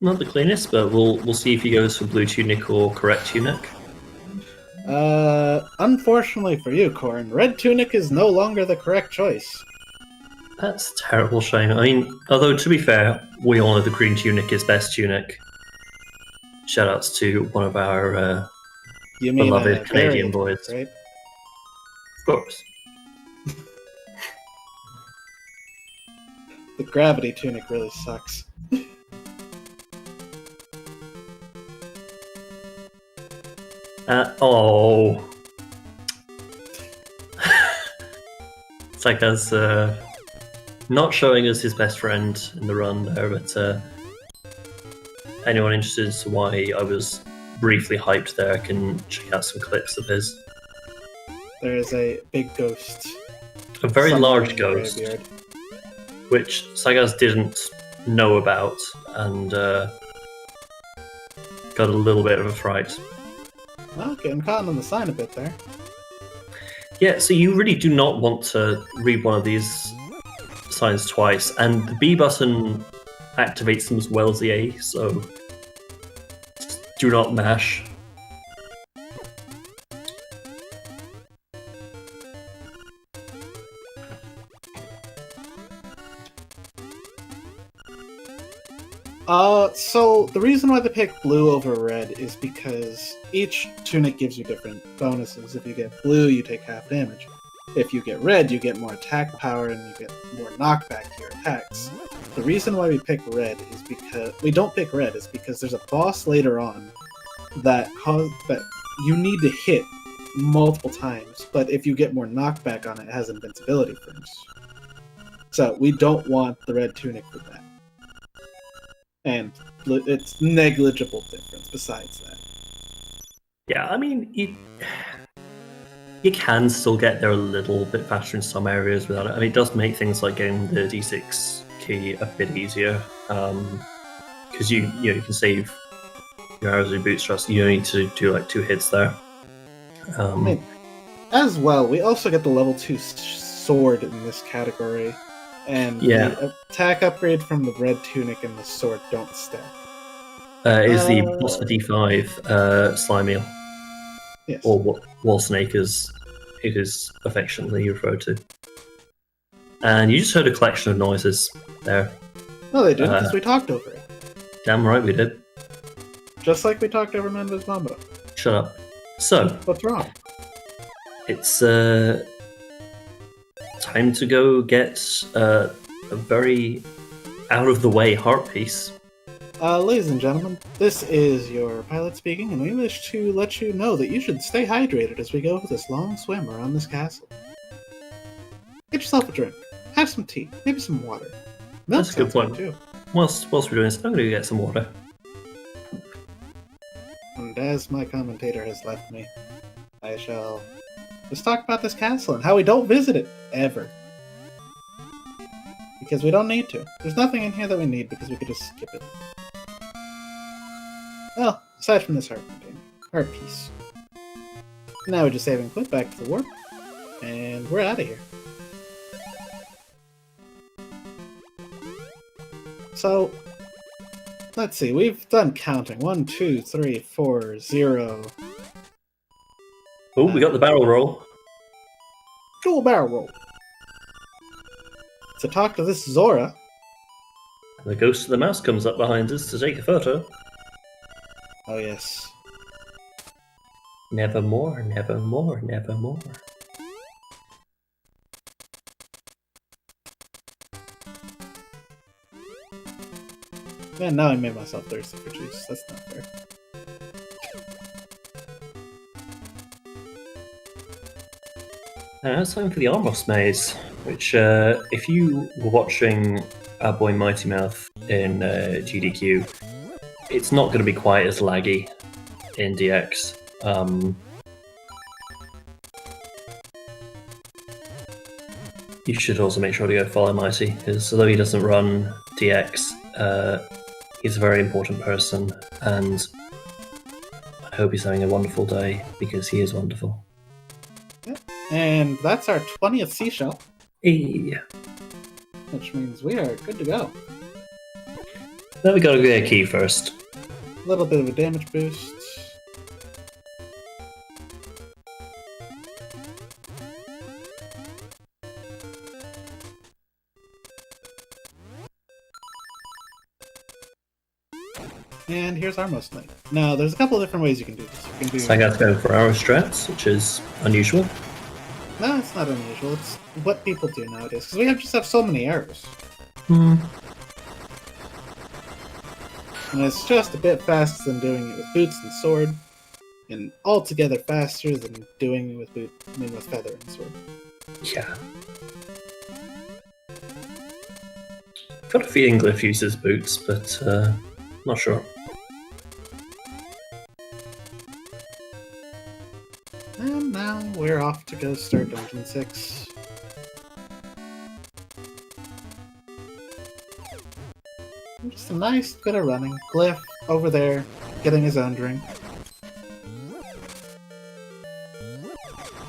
not the cleanest, but we'll see if he goes for blue tunic or correct tunic. Unfortunately for you, Corn, red tunic is no longer the correct choice. That's a terrible shame. I mean, although to be fair, we all know the green tunic is best tunic. Shoutouts to one of our You mean beloved Canadian variant, boys. right? Of course. The gravity tunic really sucks. Oh. Sagaz not showing us his best friend in the run there, but anyone interested as to why I was briefly hyped there can check out some clips of his. There is a big ghost. A very somewhere large in the ghost, graveyard. which Sagaz didn't know about and got a little bit of a fright. Well, getting caught on the sign a bit there. Yeah, so you really do not want to read one of these signs twice, and the B button activates them as well as the A, so do not mash. So the reason why they pick blue over red is because each tunic gives you different bonuses. If you get blue, you take half damage. If you get red, you get more attack power and you get more knockback to your attacks. The reason why we pick red is because we don't pick red is because there's a boss later on that you need to hit multiple times, but if you get more knockback on it, it has invincibility first. So we don't want the red tunic for that. And it's negligible difference besides that. Yeah, I mean, you can still get there a little bit faster in some areas without it. I mean, it does make things like getting the D6 key a bit easier, because you can save your arrows and bootstraps. You only need to do like 2 hits there. I mean, as well, we also get the level 2 sword in this category, and the attack upgrade from the red tunic and the sword don't stack. Is the boss for D5 Slime Yes. or Wall Snake, as it is affectionately referred to. And you just heard a collection of noises there. No, they didn't, because we talked over it. Damn right we did. Just like we talked over Mando's Mambo. Shut up. So, What's wrong? it's time to go get a very out-of-the-way heart piece. Ladies and gentlemen, this is your pilot speaking, and we wish to let you know that you should stay hydrated as we go for this long swim around this castle. Get yourself a drink, have some tea, maybe some water. Milk That's a good sounds point. too. Whilst we're doing this, I'm going to get some water. And as my commentator has left me, I shall just talk about this castle and how we don't visit it, ever. Because we don't need to. There's nothing in here that we need because we could just skip it. Well, aside from this heart piece. Now we just save and quit back to the warp, and we're out of here. So, let's see, we've done counting. 1, 2, 3, 4, 0. Oh, we got the barrel roll. Jewel barrel roll. To talk to this Zora. The ghost of the mouse comes up behind us to take a photo. Oh yes. Nevermore, nevermore, nevermore. Man, now I made myself thirsty for juice. That's not fair. Now it's time for the Armos Maze, which, if you were watching our boy Mighty Mouth in GDQ, it's not going to be quite as laggy in DX. You should also make sure to go follow Mighty, because although he doesn't run DX, he's a very important person, and I hope he's having a wonderful day, because he is wonderful. And that's our 20th seashell, Hey. which means we are good to go. Then we gotta get a key first. A little bit of a damage boost. And here's our most night. Now, there's a couple of different ways you can do this. You can do. Sagaz going for arrow strats, which is unusual. No, it's not unusual. It's what people do nowadays because we just have so many arrows, Hmm. and it's just a bit faster than doing it with boots and sword, and altogether faster than doing it with with feather and sword. Yeah. Got a feeling Glyph uses boots, but not sure. And now we're off to go start Dungeon 6. Just a nice bit of running. Glyph over there, getting his own drink.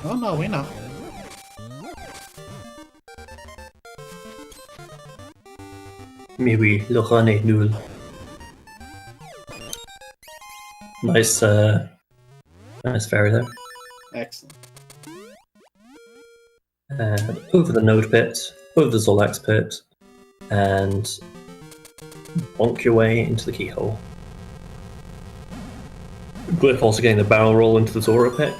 Oh no, we know. Maybe le run est nul. Nice, nice fairy there. Excellent. And over the node pit, over the Zolax pit, and bonk your way into the keyhole. Glyph also getting the barrel roll into the Zora pick.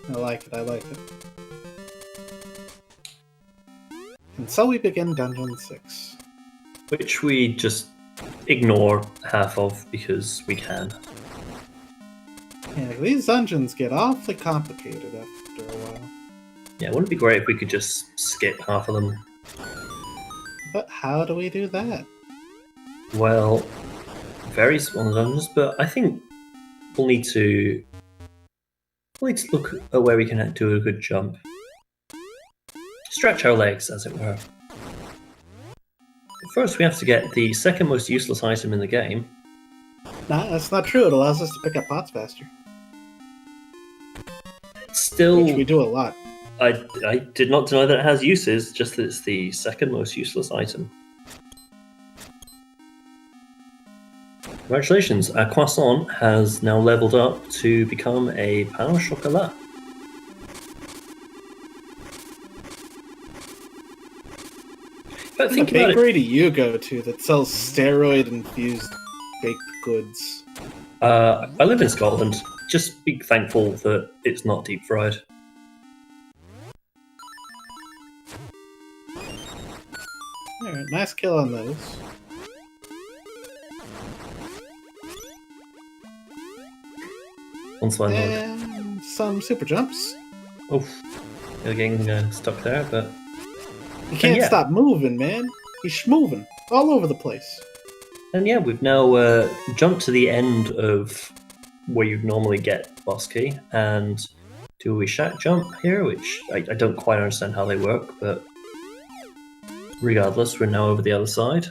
I like it, I like it. And so we begin Dungeon 6. Which we just ignore half of because we can. Yeah, these dungeons get awfully complicated after a while. Yeah, wouldn't it be great if we could just skip half of them? But how do we do that? Well, very small dungeons, but I think we'll need to look at where we can do a good jump. Stretch our legs, as it were. First, we have to get the second most useless item in the game. Nah, that's not true. It allows us to pick up pots faster. Still, Which we do a lot. I did not deny that it has uses, just that it's the second most useless item. Congratulations, our croissant has now leveled up to become a pain au chocolat. But What think about it. bakery do you go to that sells steroid-infused baked goods? I live in Scotland. Just be thankful that it's not deep fried. Alright, nice kill on those. Once one look. And some super jumps. Oof. You're getting stuck there, but You can't yeah. stop moving, man. He's schmoving all over the place. And yeah, we've now jumped to the end of where you'd normally get boss key, and do a shack jump here, which I don't quite understand how they work, but regardless, we're now over the other side.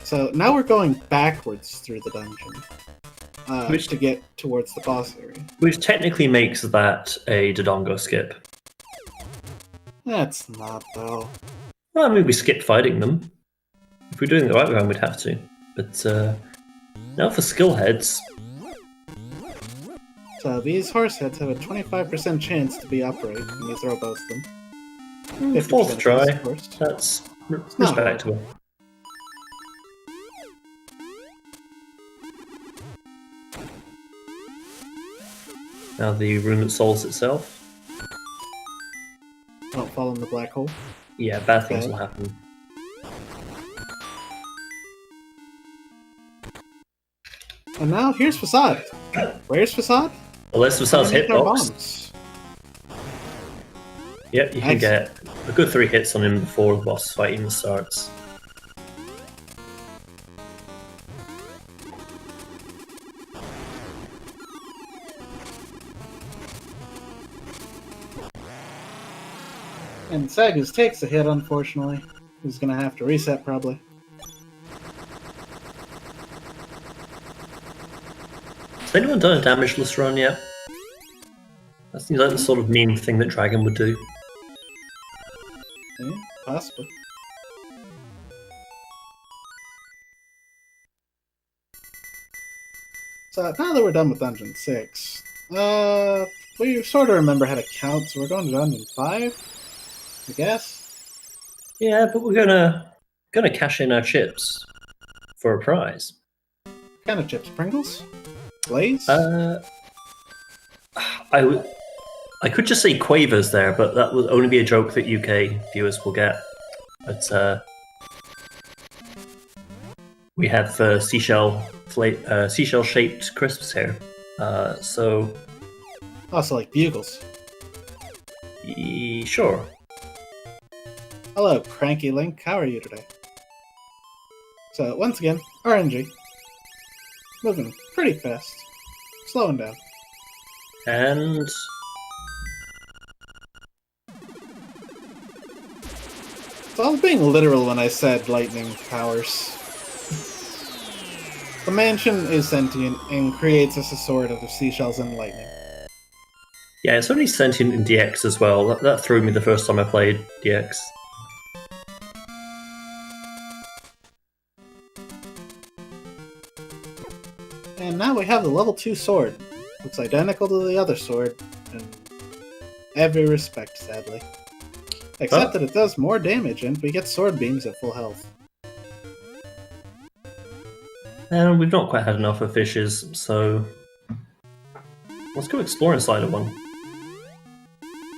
So now we're going backwards through the dungeon Which- to get towards the boss area. Which technically makes that a Dodongo skip. That's not, though. Well, I mean, we skipped fighting them. If we're doing the right round, we'd have to. But now for skill heads. So these horse heads have a 25% chance to be upright when you throw both of them. 50% Fourth try. of course. That's not respectable. Now the room that solves itself. Don't fall in the black hole. Yeah, bad things Okay. will happen. And now here's Facade. Where's Facade? Well, let's Facades Underneath our hitbox. bombs. Yep, you can Nice. get a good 3 hits on him before the boss fight even starts. And Sagaz takes a hit, unfortunately. He's gonna have to reset, probably. Has anyone done a damageless run yet? That seems like the sort of mean thing that Dragon would do. Yeah, possibly. So now that we're done with Dungeon 6, we sort of remember how to count, so we're going to Dungeon 5, I guess. Yeah, but we're gonna cash in our chips for a prize. What kind of chips? Pringles? Blaze? I could just say Quavers there, but that would only be a joke that UK viewers will get. But we have seashell-shaped crisps here. So Also like bugles. sure. Hello, Cranky Link. How are you today? So, once again, RNG. Moving pretty fast. Slowing down. And So I was being literal when I said lightning powers. The mansion is sentient and creates us a sword out of seashells and lightning. yeah, it's only sentient in DX as well. That threw me the first time I played DX. And now we have the level 2 sword. Looks identical to the other sword in every respect, sadly. Except Oh. that it does more damage and we get sword beams at full health. And we've not quite had enough of fishes, so let's go explore inside of one.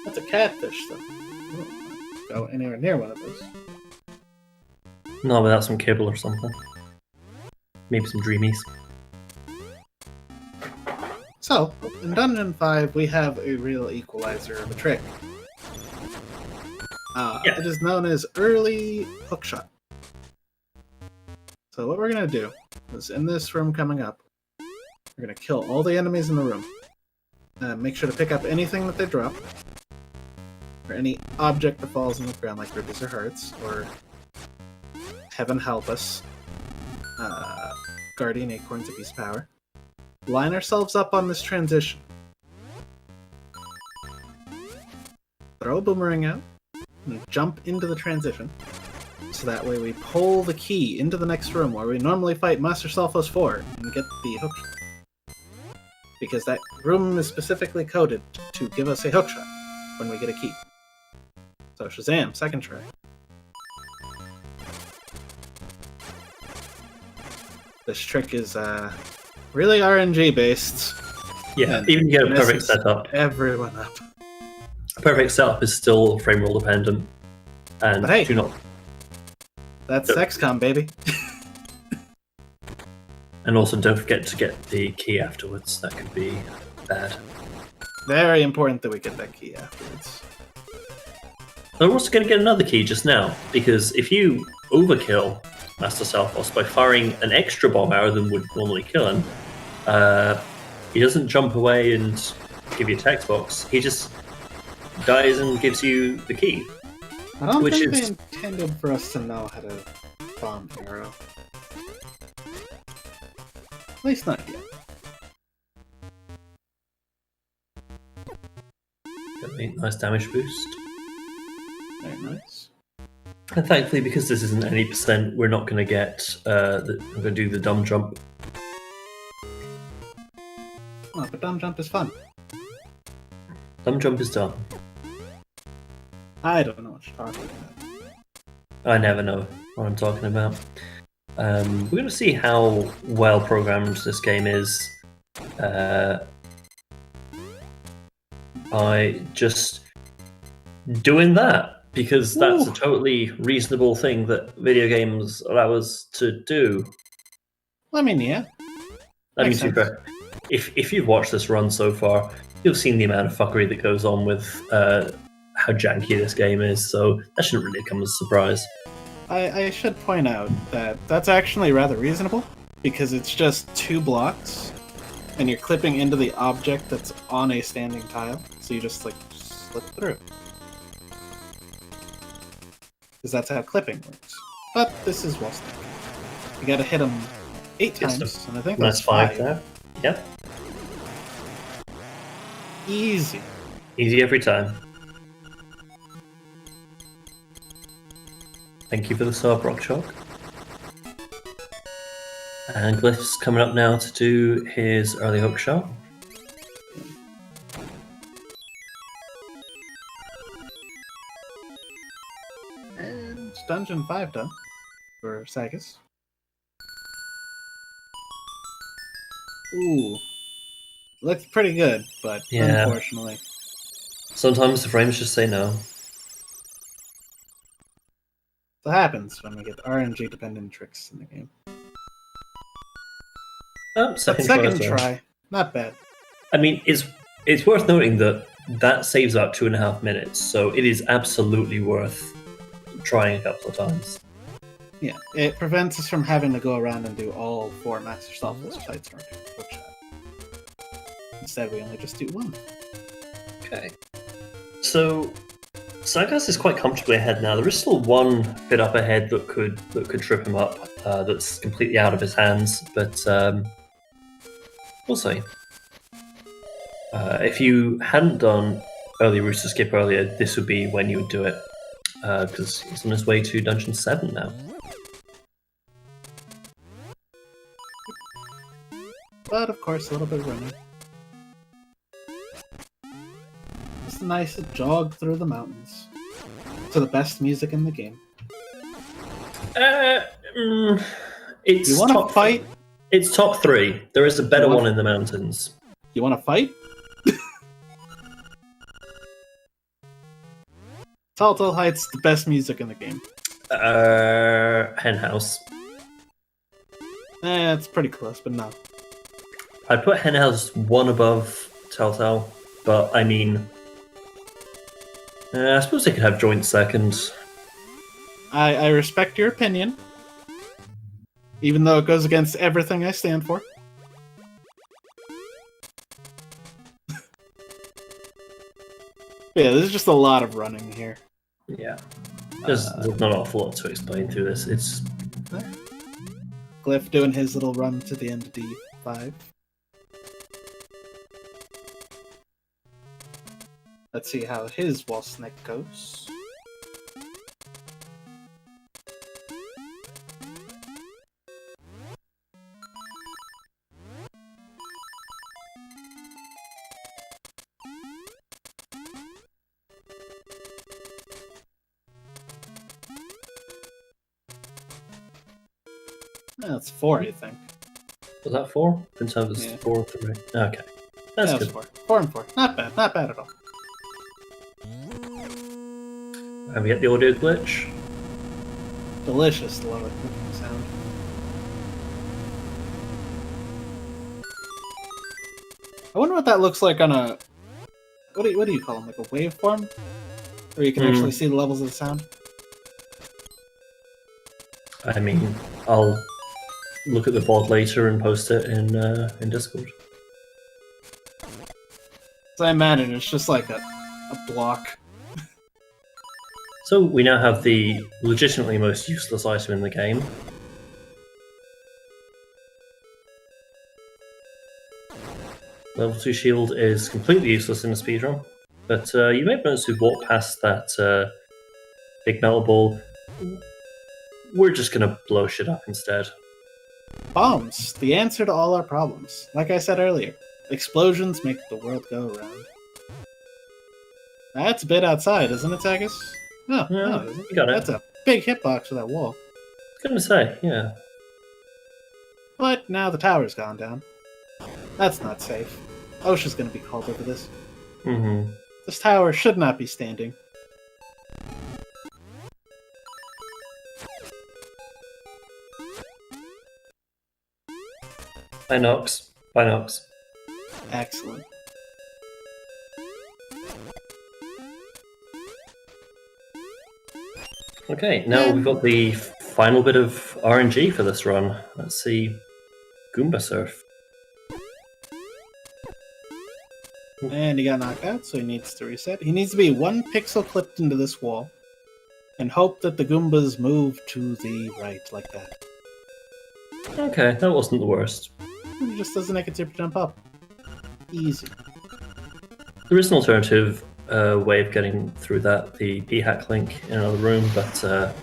That's a catfish, though. I don't go anywhere near one of those. No, without some kibble or something. Maybe some dreamies. So, in Dungeon 5, we have a real equalizer of a trick. Yeah. It is known as early hookshot. So what we're going to do is, in this room coming up, we're going to kill all the enemies in the room. Make sure to pick up anything that they drop, or any object that falls on the ground, like rubies or hearts, or heaven help us, guardian acorns of beast power. Line ourselves up on this transition. Throw a boomerang out, and jump into the transition. So that way we pull the key into the next room where we normally fight Master Sulfos 4 and get the hookshot. Because that room is specifically coded to give us a hookshot when we get a key. So Shazam, second try. This trick is really RNG based. Yeah, and even to get a perfect messes setup. Everyone up. Perfect setup is still frame rule dependent. And But hey, do not. that's Yep. XCOM, baby. And also don't forget to get the key afterwards. That could be bad. Very important that we get that key afterwards. We're also going to get another key just now, because if you overkill Master Selphos by firing an extra bomb arrow than would normally kill him, he doesn't jump away and give you a text box. He just dies and gives you the key. I don't Which think is- they intended for us to know how to bomb arrow. At least not yet. Got a nice damage boost. Very nice. And thankfully, because this isn't any percent, we're not going to get. I'm going to do the dumb jump. Oh, but dumb jump is fun. Dumb jump is done. I don't know what you're talking about. I never know what I'm talking about. We're going to see how well programmed this game is by just doing that, because that's Ooh. a totally reasonable thing that video games allow us to do. I mean, yeah. I mean, Makes to be fair, if you've watched this run so far, you've seen the amount of fuckery that goes on with how janky this game is, so that shouldn't really come as a surprise. I should point out that that's actually rather reasonable, because it's just 2 blocks, and you're clipping into the object that's on a standing tile, so you just, like, slip through. Because that's how clipping works. But this is Wall Stick. You gotta hit them 8 Yes, times, and I think That's that's 5 there. Yep. Easy. Easy every time. Thank you for the sub, Rock Chalk. And Glyph's coming up now to do his early hook shot. And it's Dungeon 5 done for Sagaz. Ooh. Looks pretty good, but Yeah. unfortunately. Sometimes the frames just say no. What happens when we get RNG dependent tricks in the game. Oh, But second second try. try, not bad. I mean, it's worth noting that that saves about 2.5 minutes, so it is absolutely worth trying a couple of times. Yeah, it prevents us from having to go around and do all 4 Master Selfless fights in our hookshot. Instead, we only just do 1. Okay. So Sagaz is quite comfortably ahead now. There is still one bit up ahead that could trip him up. That's completely out of his hands, but we'll see. If you hadn't done early Rooster Skip earlier, this would be when you would do it, because he's on his way to Dungeon 7 now. But of course, a little bit of running. It's a nice jog through the mountains to the best music in the game. It's You want to top- fight? It's top 3. There is a better What? one in the mountains. You want to fight? Telltale Heights, the best music in the game. Henhouse. It's pretty close, but no. I'd put Henhouse one above Telltale, but I mean, I suppose they could have joint seconds. I respect your opinion, even though it goes against everything I stand for. Yeah, there's just a lot of running here. Yeah. There's not an awful lot to explain through this. It's Glyph doing his little run to the end of D5. Let's see how his wall snake goes. That's 4, I think. Was that 4? In terms of Yeah. 4 or 3. Okay. That's Yeah, good. 4. 4 and 4. Not bad. Not bad at all. And we get the audio glitch. Delicious, love it. Clicking sound. I wonder what that looks like on a... What do you call them? Like a waveform? Where you can actually see the levels of the sound? I mean, I'll look at the VOD later and post it in Discord. So I imagine it's just like a block. So we now have the legitimately most useless item in the game. Level 2 shield is completely useless in a speedrun, but you may have noticed we walked past that big metal ball. We're just gonna blow shit up instead. Bombs! The answer to all our problems. Like I said earlier, explosions make the world go round. That's a bit outside, isn't it, Sagaz? No, Yeah, no, it isn't. you got it. That's a big hitbox for that wall. I was gonna say, yeah. But now the tower's gone down. That's not safe. OSHA's gonna be called over this. Mm-hmm. This tower should not be standing. Bye, Nox. Bye, Nox. Excellent. Okay, now we've got the final bit of RNG for this run. Let's see. Goomba Surf. And he got knocked out, so he needs to reset. He needs to be 1 pixel clipped into this wall, and hope that the Goombas move to the right, like that. Okay, that wasn't the worst. He just doesn't make a super jump up. Easy. There is an alternative way of getting through that, the p-hack link in another room, but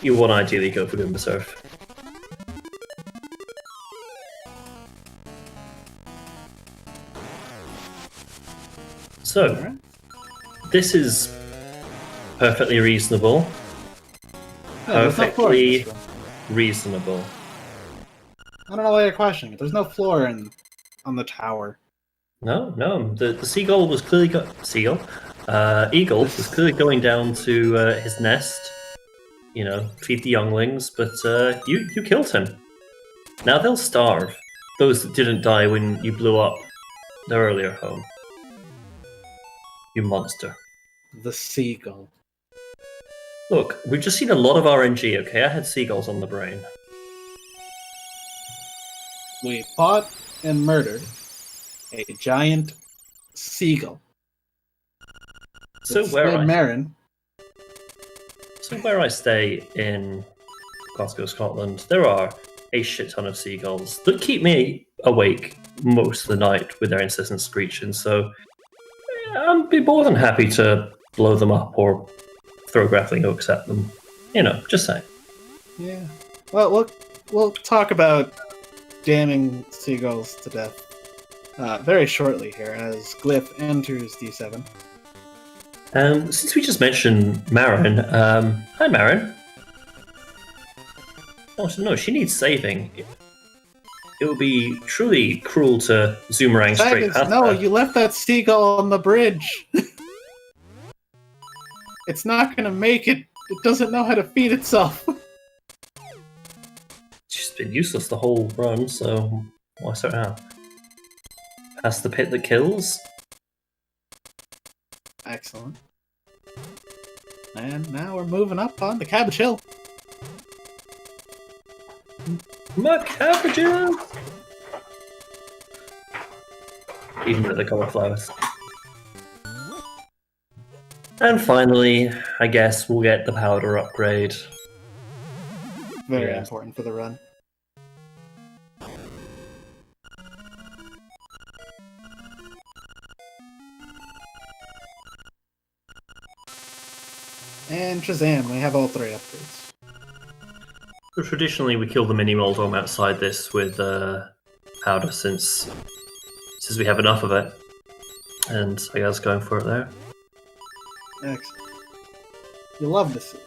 you want to ideally go for Goomba Surf. So, Alright. this is perfectly reasonable. Yeah, there's no floor in Perfectly this room. reasonable. I don't know why you're questioning it. There's no floor on the tower. No, the seagull was clearly eagle was clearly going down to his nest, you know, feed the younglings, but you killed him. Now they'll starve. Those that didn't die when you blew up their earlier home. You monster. The seagull. Look, we've just seen a lot of RNG, okay? I had seagulls on the brain. We fought and murdered a giant seagull. So It's where named I Marin. stay in Glasgow, Scotland, there are a shit ton of seagulls that keep me awake most of the night with their incessant screeching, so I'd be more than happy to blow them up or throw grappling hooks at them. You know, just saying. Yeah. Well, we'll talk about damning seagulls to death very shortly here as Glyph enters D7. Since we just mentioned Marin, hi Marin. Oh, so no, she needs saving. it would be truly cruel to Zoomerang straight Sagaz, past no, that. you left that seagull on the bridge. It's not gonna make it. It doesn't know how to feed itself. It's just been useless the whole run, so why start now? Past the pit that kills. Excellent. And now we're moving up on the Cabbage Hill. My cabbages! Even though they cauliflowers. And finally, I guess we'll get the powder upgrade. Very Yeah. important for the run. And Shazam, we have all 3 upgrades. So traditionally, we kill the mini Moldworm outside this with powder since we have enough of it. And I guess going for it there. Excellent. You love to see.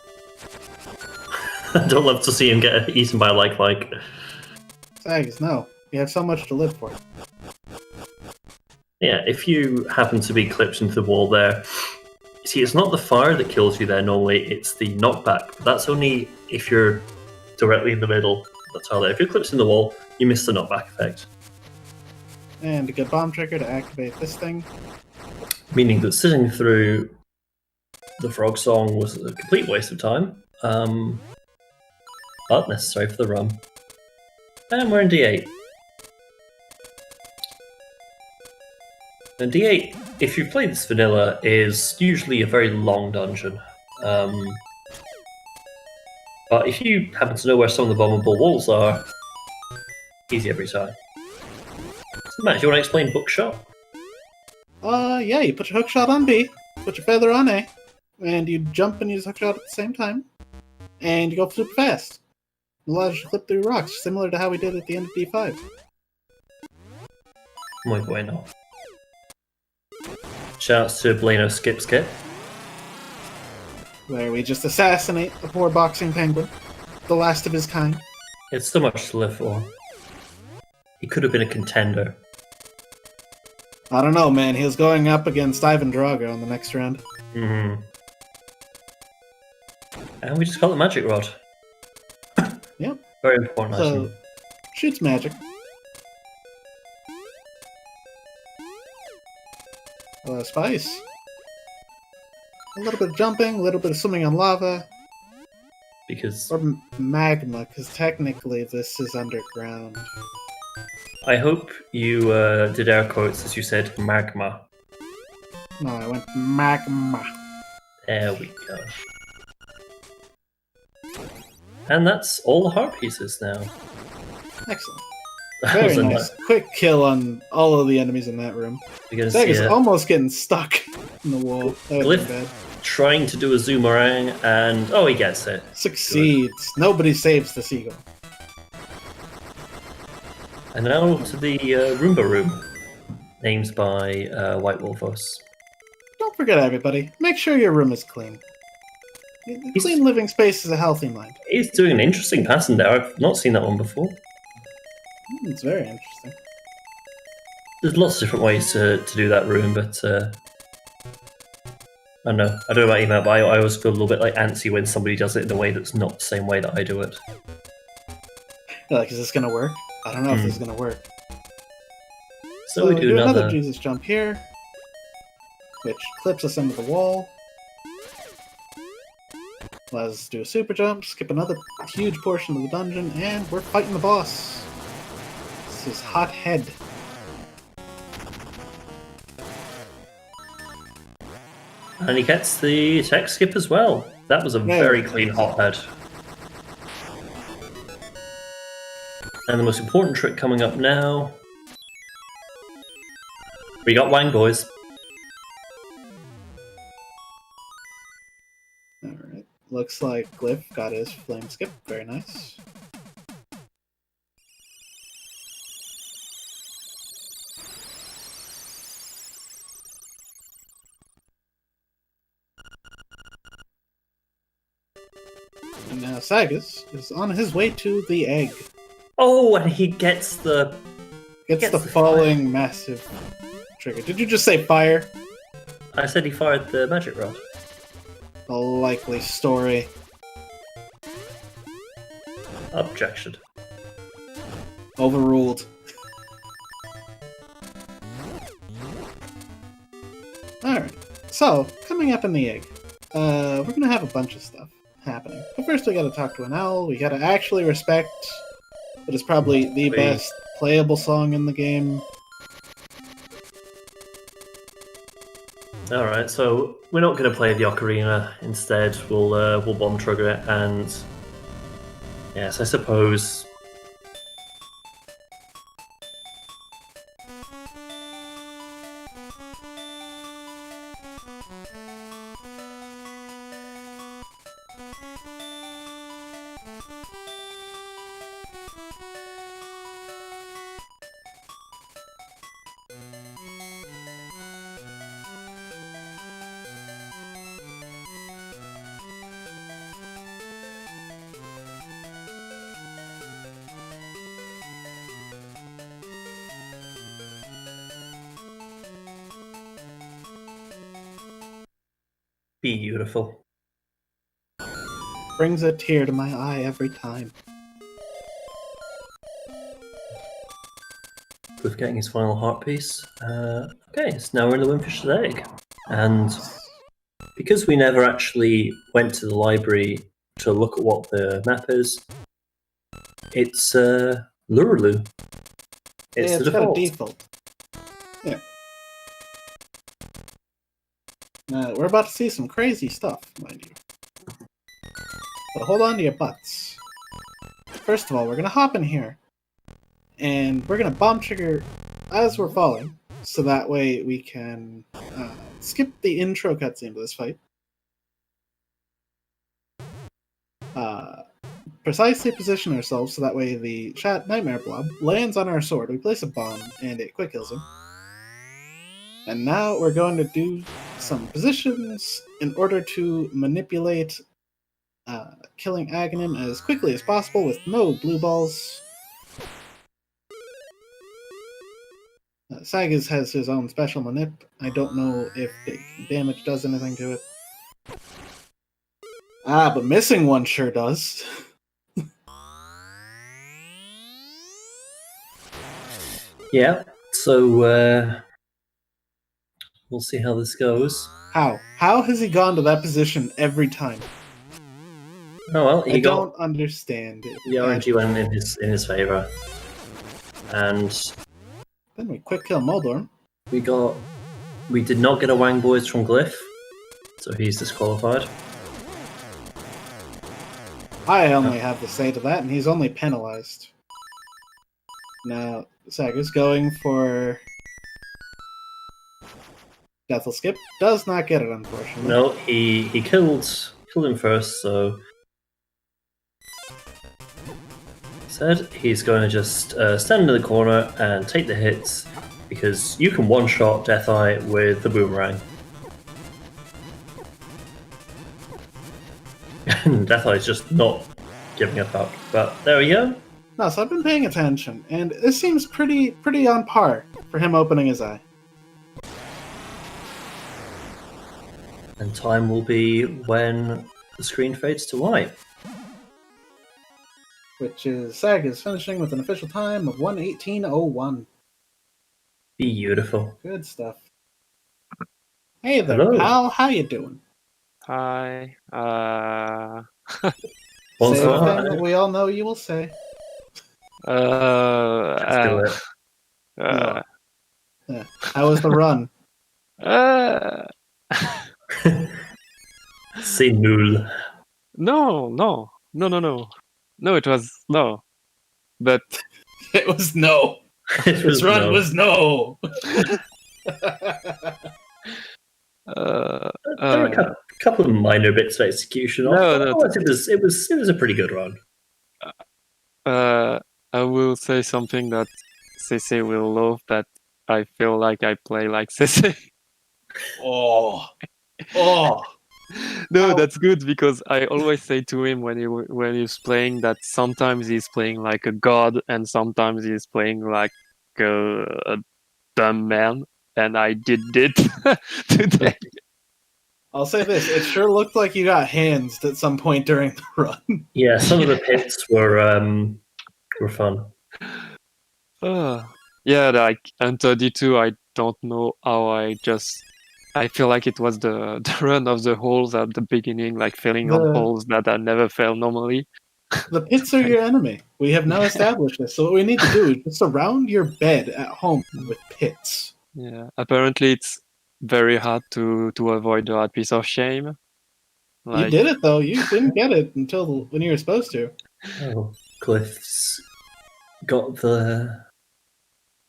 I don't love to see him get eaten by a like. Sagaz, no. You have so much to live for. Yeah, if you happen to be clipped into the wall there, see, it's not the fire that kills you there normally, it's the knockback. But that's only if you're directly in the middle. That's how if you're clipped in the wall, you miss the knockback effect. And a good bomb trigger to activate this thing. Meaning that sitting through the frog song was a complete waste of time. But necessary for the run. And we're in D8. And D8, if you've played this vanilla, is usually a very long dungeon. But if you happen to know where some of the bombable walls are, easy every time. So Matt, do you want to explain Bookshot? Yeah, you put your hookshot on B, put your feather on A, and you jump and use hookshot at the same time, and you go super fast. It allows you to clip through rocks, similar to how we did at the end of D5. Muy bueno. Shouts to Blano Skip, Where we just assassinate a poor boxing penguin, the last of his kind. It's so much to live for. He could have been a contender. I don't know, man. He was going up against Ivan Drago in the next round. Mm-hmm. And we just call it Magic Rod. Yep. Very important So, item. shoots magic. Spice. A little bit of jumping, a little bit of swimming on lava. Because Or magma, because technically this is underground. I hope you did air quotes as you said magma. No, I went magma. There we go. And that's all the heart pieces now. Excellent. That Very was a nice. Quick kill on all of the enemies in that room. We're gonna see Sagaz it. almost getting stuck in the wall. That would be bad. Trying to do a zoomerang, and oh, he gets it. Succeeds. Nobody saves the seagull. And now to the Roomba room, named by White Wolfos. Don't forget, everybody, make sure your room is clean. A clean living space is a healthy mind. He's doing an interesting pattern there. I've not seen that one before. It's very interesting. There's lots of different ways to do that room, but I don't know. I don't know about you, Matt, but I always feel a little bit like antsy when somebody does it in a way that's not the same way that I do it. You're like, is this gonna work? I don't know if this is gonna work. So we do another another. Jesus jump here, which clips us into the wall. Let's do a super jump, skip another huge portion of the dungeon, and we're fighting the boss. This is Hot Head. And he gets the tech skip as well. That was a very clean hothead. And the most important trick coming up now. We got Wang Boys. Alright. Looks like Glyph got his flame skip. Very nice. And now Sagaz is on his way to the egg. Oh, and he gets the... Gets Gets the the falling massive trigger. Did you just say fire? I said he fired the magic rod. A likely story. Objection. Overruled. Alright, so, coming up in the egg. We're gonna have a bunch of stuff happening. But first we gotta talk to an owl, we gotta actually respect what is probably the best playable song in the game. Alright, so we're not going to play the ocarina. Instead, we'll bomb trigger it, and yes, I suppose. Beautiful. Brings a tear to my eye every time. With getting his final heart piece. Okay, so now we're in the Windfish's egg. And because we never actually went to the library to look at what the map is, it's Luraloo. It's the got default. a default. Yeah. We're about to see some crazy stuff, mind you. But hold on to your butts. First of all, we're gonna hop in here, and we're gonna bomb trigger as we're falling, so that way we can skip the intro cutscene to this fight. Precisely position ourselves so that way the Nightmare Blob lands on our sword. We place a bomb, and it quick kills him. And now we're going to do some positions in order to manipulate killing Aghanim as quickly as possible with no blue balls. Sagaz has his own special manip. I don't know if taking damage does anything to it. But missing one sure does. Yeah, so we'll see how this goes. How? How has he gone to that position every time? Oh well, I don't understand it. The RNG went in his favor, and then we quick kill Moldorm. We did not get a Wang Boys from Glyph, so he's disqualified. I only have to say to that, and he's only penalized. Now, Sagaz going for Death'll Skip. Does not get it, unfortunately. No, he killed him first, so said he's going to just stand in the corner and take the hits, because you can one-shot Deatheye with the boomerang. And Deatheye's just not giving a fuck. But there we go. No, so I've been paying attention, and this seems pretty on par for him opening his eye. And time will be when the screen fades to white. Which is Sagaz finishing with an official time of 1:18:01. Beautiful. Good stuff. Hey there, Hello. pal. How you doing? Hi. Say Once the in a thing while. that we all know you will say. Let's do it. Yeah. How was the run? C'est nul. No. It was no. But It was no. This run was no. There were a couple of minor bits of execution. No, Otherwise, it was a pretty good run. I will say something that CC will love, that I feel like I play like CC. Oh. No, that's good because I always say to him when he's playing that sometimes he's playing like a god and sometimes he's playing like a dumb man, and I did it today. I'll say this: it sure looked like you got handsed at some point during the run. Yeah, some of the pits were fun. Yeah, like Enter D2, I don't know how I feel like it was the run of the holes at the beginning, like failing on holes that I never fail normally. The pits are your enemy. We have now established this. So what we need to do is just surround your bed at home with pits. Yeah, apparently it's very hard to avoid that piece of shame. You did it though. You didn't get it until when you were supposed to. Oh, Glyph's got the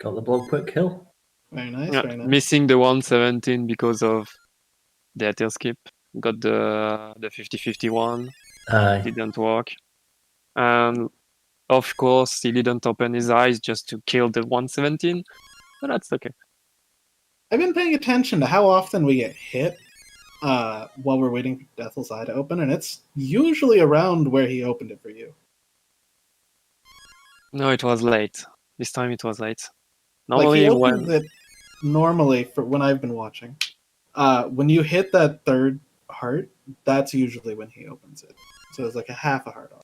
block quick kill. Very nice. Yeah, Very nice. missing the 117 because of the tail skip. Got the 50-51. Didn't work. And of course, he didn't open his eyes just to kill the 117. But that's okay. I've been paying attention to how often we get hit while we're waiting for Deathel's Eye to open, and it's usually around where he opened it for you. No, it was late. This time it was late. Normally, Normally, normally for when I've been watching, when you hit that third heart, that's usually when he opens it. So it's like a half a heart off.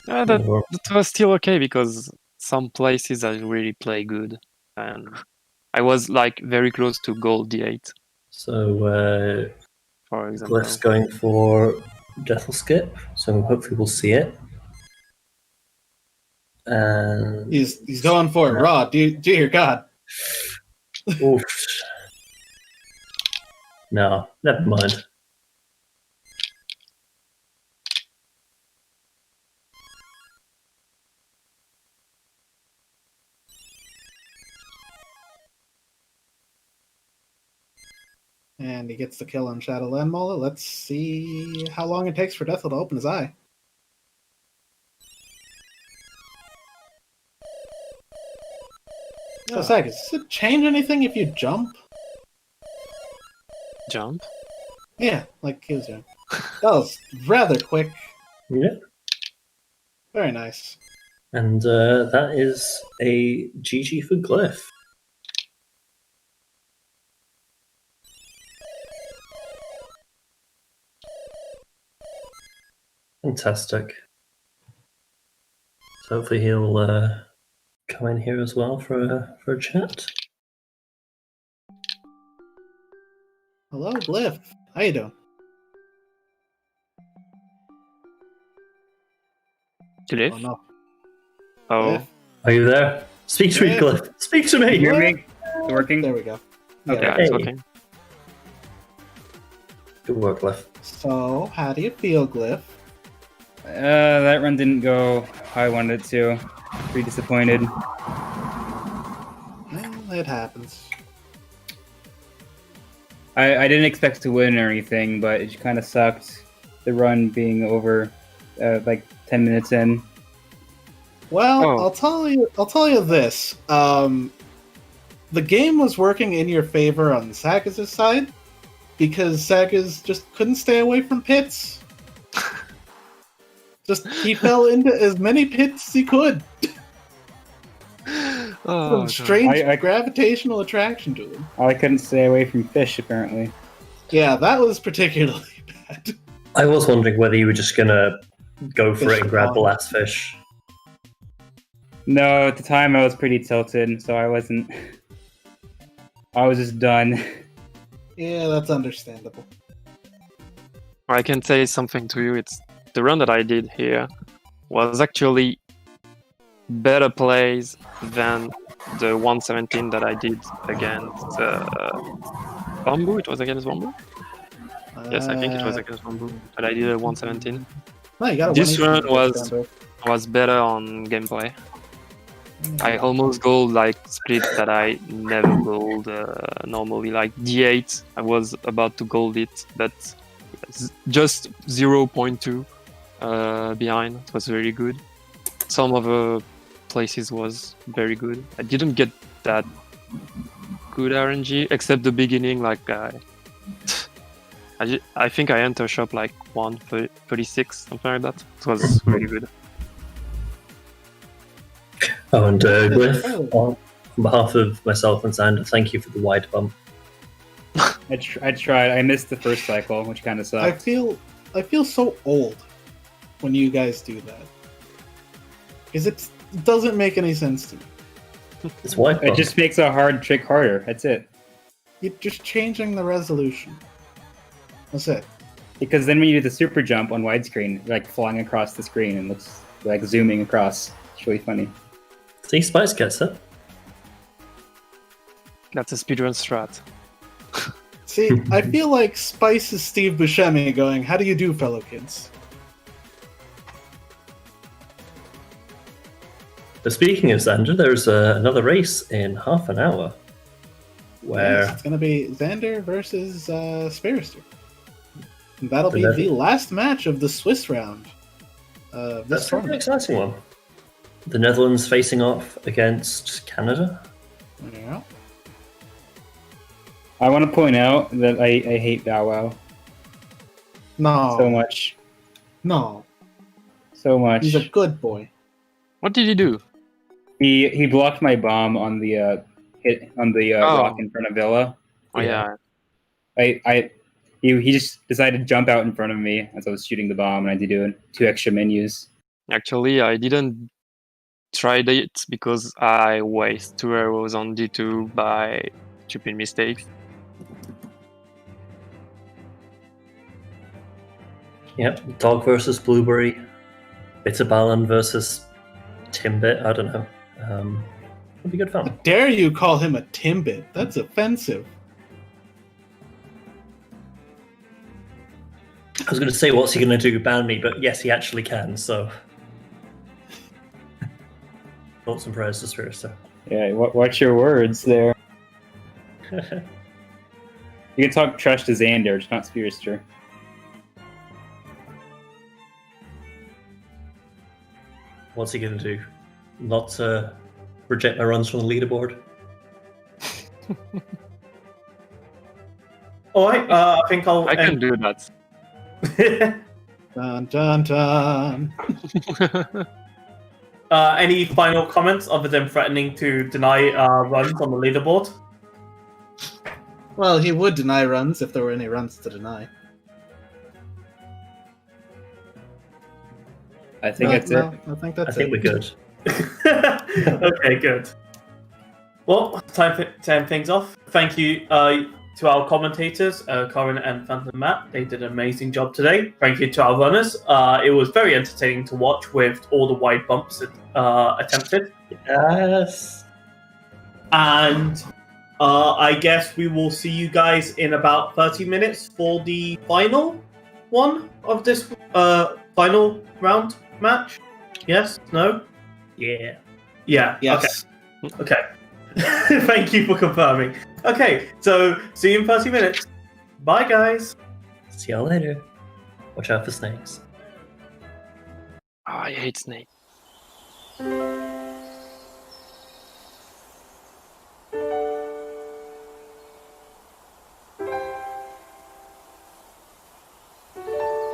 that was still okay because some places I really play good, and I was like very close to gold D8. So for example, Glyph's going for Death'll Skip, so hopefully we'll see it. And He's going for it raw. Dear God. Oof. No, never mind. And he gets the kill on Shadowland Mauler. Let's see how long it takes for Deathel to open his eye. So, Sagaz, does it change anything if you jump? Jump? Yeah, like he was doing. That was rather quick. Yeah. Very nice. And that is a GG for Glyph. Fantastic. So hopefully he'll come in here as well for a chat. Hello, Glyph. How you doing? Glyph? Oh, no. Oh. Glyph? Are you there? Speak to me, Glyph. Speak to me. Can you hear me? It's working? There we go. Yeah, Yeah. it's Hey. okay. Good work, Glyph. So, how do you feel, Glyph? That run didn't go how I wanted it to. Pretty disappointed. Well, it happens. I didn't expect to win or anything, but it kind of sucked. The run being over like 10 minutes in. Well, Oh. I'll tell you this. The game was working in your favor on Sagaz's side because Sagaz just couldn't stay away from pits. He fell into as many pits as he could. Oh, Some strange I- gravitational attraction to them. I couldn't stay away from fish, apparently. Yeah, that was particularly bad. I was wondering whether you were just gonna go for Fish it and grab the on. last fish. No, at the time I was pretty tilted, so I wasn't. I was just done. Yeah, that's understandable. I can say something to you. It's the run that I did here was actually better plays than the 117 that I did against Bamboo. It was against Bamboo? Yes, I think it was against Bamboo. But I did a 117. No, you got a This 118 run against was better on gameplay. I almost gold like splits that I never gold normally. Like D8, I was about to gold it, but just 0.2 behind. It was very good. Some other places was very good. I didn't get that good RNG, except the beginning. Like I think I enter shop like 1:36, something like that. It was really good. Oh, and Glyph, on behalf of myself and Xander, thank you for the wide bump. I tried. I missed the first cycle, which kind of I sucked. feel so old when you guys do that. Because it doesn't make any sense to me. It's wide It bump. just makes a hard trick harder. That's it. You're just changing the resolution. That's it. Because then when you do the super jump on widescreen, you're like flying across the screen and looks like zooming across. It's really funny. See, Spice gets it. That's a speedrun strat. See, I feel like Spice is Steve Buscemi going, how do you do, fellow kids? But speaking of Xander, there's another race in half an hour. Where Yes, it's going to be Xander versus Spearster. And that'll be Nether- the last match of the Swiss round. This that's a very tournament. exciting one. The Netherlands facing off against Canada. Yeah. I want to point out that I hate Bow Wow No. so much. No. So much. He's a good boy. What did you do? He blocked my bomb on the rock in front of Villa. Oh yeah. He just decided to jump out in front of me as I was shooting the bomb, and I had to do 2 extra menus. Actually, I didn't try it because I waste 2 arrows on D2 by stupid mistakes. Yep, Dog versus Blueberry, Bitterballen versus Timbit. I don't know. It'll be good fun. Dare you call him a Timbit? That's offensive. I was going to say, what's he going to do? Ban me? But yes, he actually can. So, thoughts and prayers to Spearster. Yeah, watch your words there. You can talk trash to Xander, it's not Spearster. What's he going to do? Not reject my runs from the leaderboard? All right, I think I'll. I can do that. Dun dun dun. Any final comments other than threatening to deny runs on the leaderboard? Well, he would deny runs if there were any runs to deny. I think that's it. I think that's I think it. we're good. Okay, good. Well, time to end things off. Thank you to our commentators, Corin and Phantom Matt. They did an amazing job today. Thank you to our runners. It was very entertaining to watch with all the wide bumps attempted. Yes. And I guess we will see you guys in about 30 minutes for the final one of this final round match. Yes? No? Yeah. Yeah. Yes. Okay. Thank you for confirming. Okay, so see you in 30 minutes. Bye, guys. See y'all later. Watch out for snakes. Oh, I hate snakes.